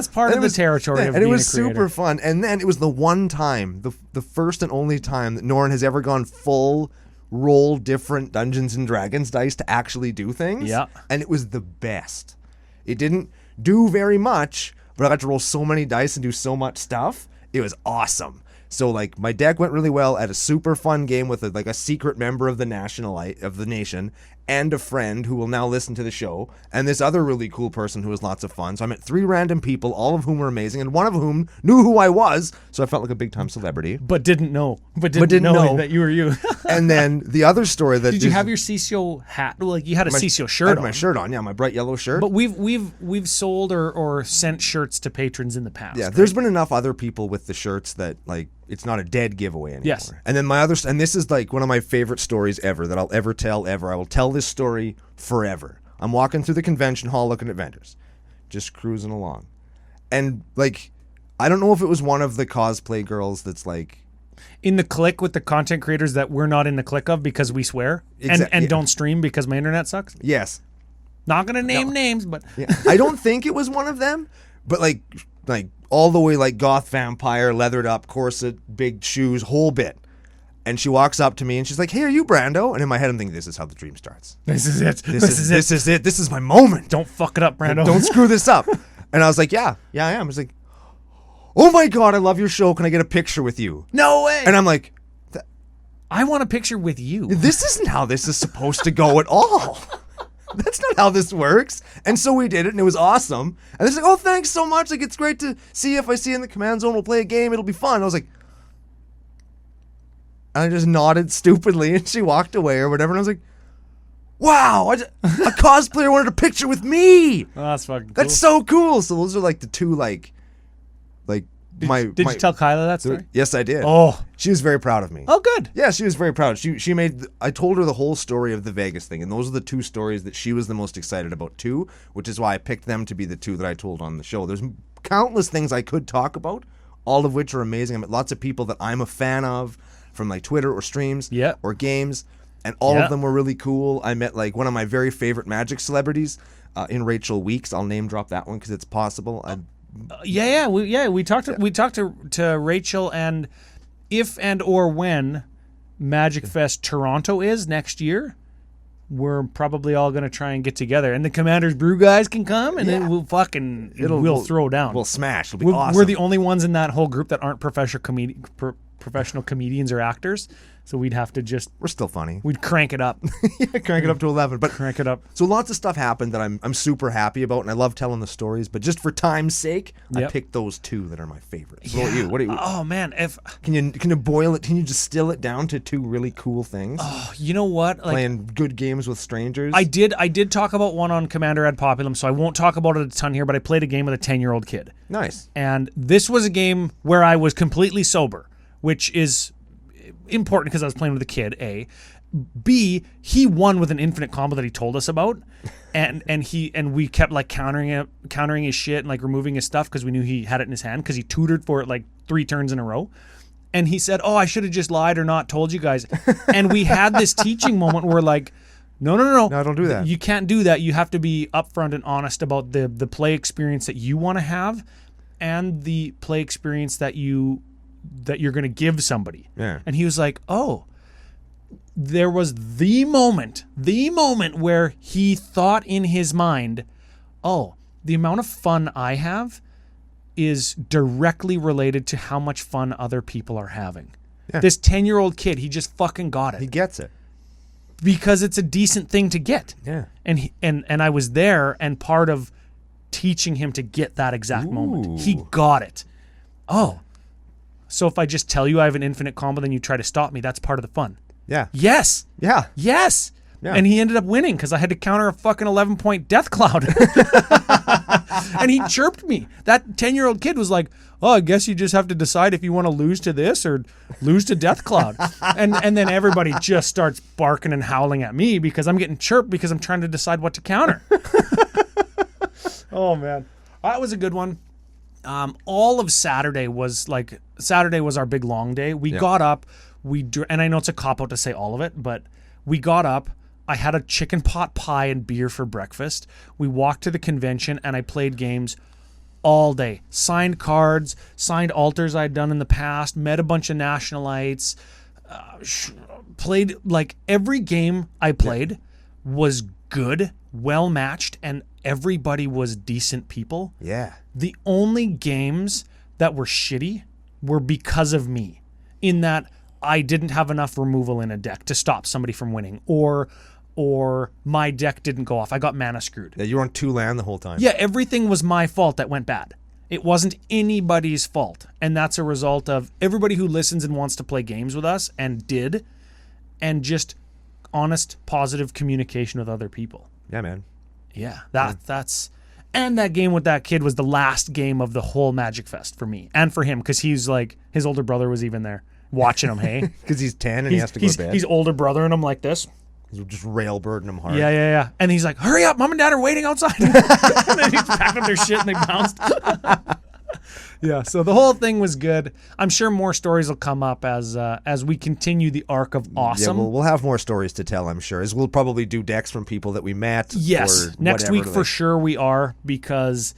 part of the territory of and being it was a creator. super fun. And then it was the one time, the first and only time that Norin has ever gone full roll different Dungeons and Dragons dice to actually do things. Yeah. And it was the best. It didn't do very much, but I got to roll so many dice and do so much stuff. It was awesome. So like my deck went really well at a super fun game with a secret member of the nation and a friend who will now listen to the show, and this other really cool person who was lots of fun. So I met 3 random people, all of whom were amazing, and one of whom knew who I was, so I felt like a big time celebrity. But didn't know that you were you. And then the other story that Did you have your CCO hat? Well, like you had a CCO I shirt had on. my shirt on, yeah, my bright yellow shirt. But we've sold or sent shirts to patrons in the past. Yeah, right? there's been enough other people with the shirts that like it's not a dead giveaway anymore. Yes. And then and this is like one of my favorite stories ever that I'll ever tell ever. I will tell this story forever. I'm walking through the convention hall looking at vendors, just cruising along, and like I don't know if it was one of the cosplay girls that's like in the clique with the content creators that we're not in the clique of because we swear and don't stream because my internet sucks. Yes. Not gonna name names, but Yeah. I don't think it was one of them, but like all the way like goth vampire, leathered up, corset, big shoes, whole bit. And she walks up to me and she's like, "Hey, are you Brando?" And in my head I'm thinking, this is how the dream starts. this is it. This is it. This is my moment. Don't fuck it up, Brando. Don't screw this up. And I was like, yeah, I am. I was like, "Oh my God, I love your show. Can I get a picture with you?" No way. And I'm like, I want a picture with you. this isn't how this is supposed to go at all. That's not how this works. And so we did it, and it was awesome. And they're like, "Oh, thanks so much. Like, it's great to see you. If I see you in the command zone, we'll play a game. It'll be fun." I was like, and I just nodded stupidly, and she walked away or whatever. And I was like, "Wow, a cosplayer wanted a picture with me. Oh, that's fucking cool. That's so cool." So those are like the two Did you tell Kyla that story? Yes, I did. Oh. She was very proud of me. Oh, good. Yeah, she was very proud. She made. I told her the whole story of the Vegas thing, and those are the 2 stories that she was the most excited about too, which is why I picked them to be the 2 that I told on the show. There's countless things I could talk about, all of which are amazing. I met lots of people that I'm a fan of from like Twitter or streams or games, and all of them were really cool. I met like one of my very favorite Magic celebrities in Rachel Weeks. I'll name drop that one because it's possible. We talked to Rachel, and if and or when Magic Fest Toronto is next year, we're probably all going to try and get together, and the Commander's Brew guys can come, and then we'll throw down. We'll smash. It'll be awesome. We're the only ones in that whole group that aren't professional comedians or actors, so we'd have to we're still funny. We'd crank it up. Crank it up to 11. But crank it up. So lots of stuff happened that I'm super happy about, and I love telling the stories. But just for time's sake, I picked those 2 that are my favorites. So what about you? Oh man, can you boil it? Can you distill it down to 2 really cool things? Oh, you know what? Like, playing good games with strangers. I did talk about one on Commander at Populum, so I won't talk about it a ton here. But I played a game with a 10-year-old kid. Nice. And this was a game where I was completely sober, which is important because I was playing with a kid, A. B, he won with an infinite combo that he told us about, and we kept like countering his shit and like removing his stuff because we knew he had it in his hand because he tutored for it like 3 turns in a row. And he said, "Oh, I should have just lied or not told you guys." And we had this teaching moment where like, no, don't do that. You can't do that. You have to be upfront and honest about the play experience that you want to have and the play experience that you're going to give somebody. Yeah. And he was like, "Oh, there was the moment where he thought in his mind, oh, the amount of fun I have is directly related to how much fun other people are having. Yeah. This 10-year-old kid, he just fucking got it. He gets it. Because it's a decent thing to get. Yeah. And I was there and part of teaching him to get that exact moment. He got it. Oh. So if I just tell you I have an infinite combo, then you try to stop me, that's part of the fun. Yeah. Yes. Yeah. Yes. Yeah. And he ended up winning because I had to counter a fucking 11-point Death Cloud. And he chirped me. That 10-year-old kid was like, oh, I guess you just have to decide if you want to lose to this or lose to Death Cloud. and then everybody just starts barking and howling at me because I'm getting chirped because I'm trying to decide what to counter. Oh, man. That was a good one. All of Saturday was our big long day. We got up, and I know it's a cop-out to say all of it, but we got up. I had a chicken pot pie and beer for breakfast. We walked to the convention, and I played games all day. Signed cards, signed alters I'd done in the past, met a bunch of nationalites, played, like, every game I played was good, well-matched, and everybody was decent people. Yeah. The only games that were shitty were because of me, in that I didn't have enough removal in a deck to stop somebody from winning, or my deck didn't go off. I got mana screwed. Yeah, you were on 2 land the whole time. Yeah, everything was my fault that went bad. It wasn't anybody's fault. And that's a result of everybody who listens and wants to play games with us and just honest, positive communication with other people. Yeah, man. Yeah, that's... And that game with that kid was the last game of the whole Magic Fest for me and for him, because he's like, his older brother was even there watching him, hey? Because he's 10 and he has to go to bed. He's older brother and I'm like this. He's just railbirding him hard. Yeah. And he's like, hurry up, mom and dad are waiting outside. And then he's packing up their shit and they bounced. Yeah, so the whole thing was good. I'm sure more stories will come up as we continue the arc of awesome. Yeah, we'll have more stories to tell, I'm sure. As we'll probably do decks from people that we met. Yes, next week for sure we are, because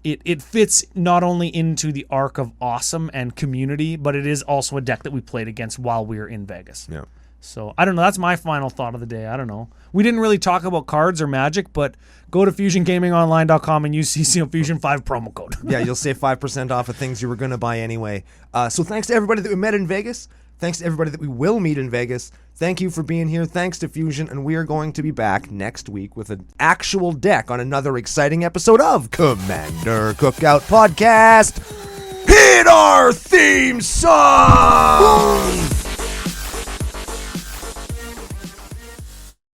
it fits not only into the arc of awesome and community, but it is also a deck that we played against while we were in Vegas. Yeah. So, I don't know. That's my final thought of the day. I don't know. We didn't really talk about cards or Magic, but go to FusionGamingOnline.com and use CCO Fusion 5 promo code. Yeah, you'll save 5% off of things you were going to buy anyway. So thanks to everybody that we met in Vegas. Thanks to everybody that we will meet in Vegas. Thank you for being here. Thanks to Fusion. And we are going to be back next week with an actual deck on another exciting episode of Commander Cookout Podcast. Hit our theme song!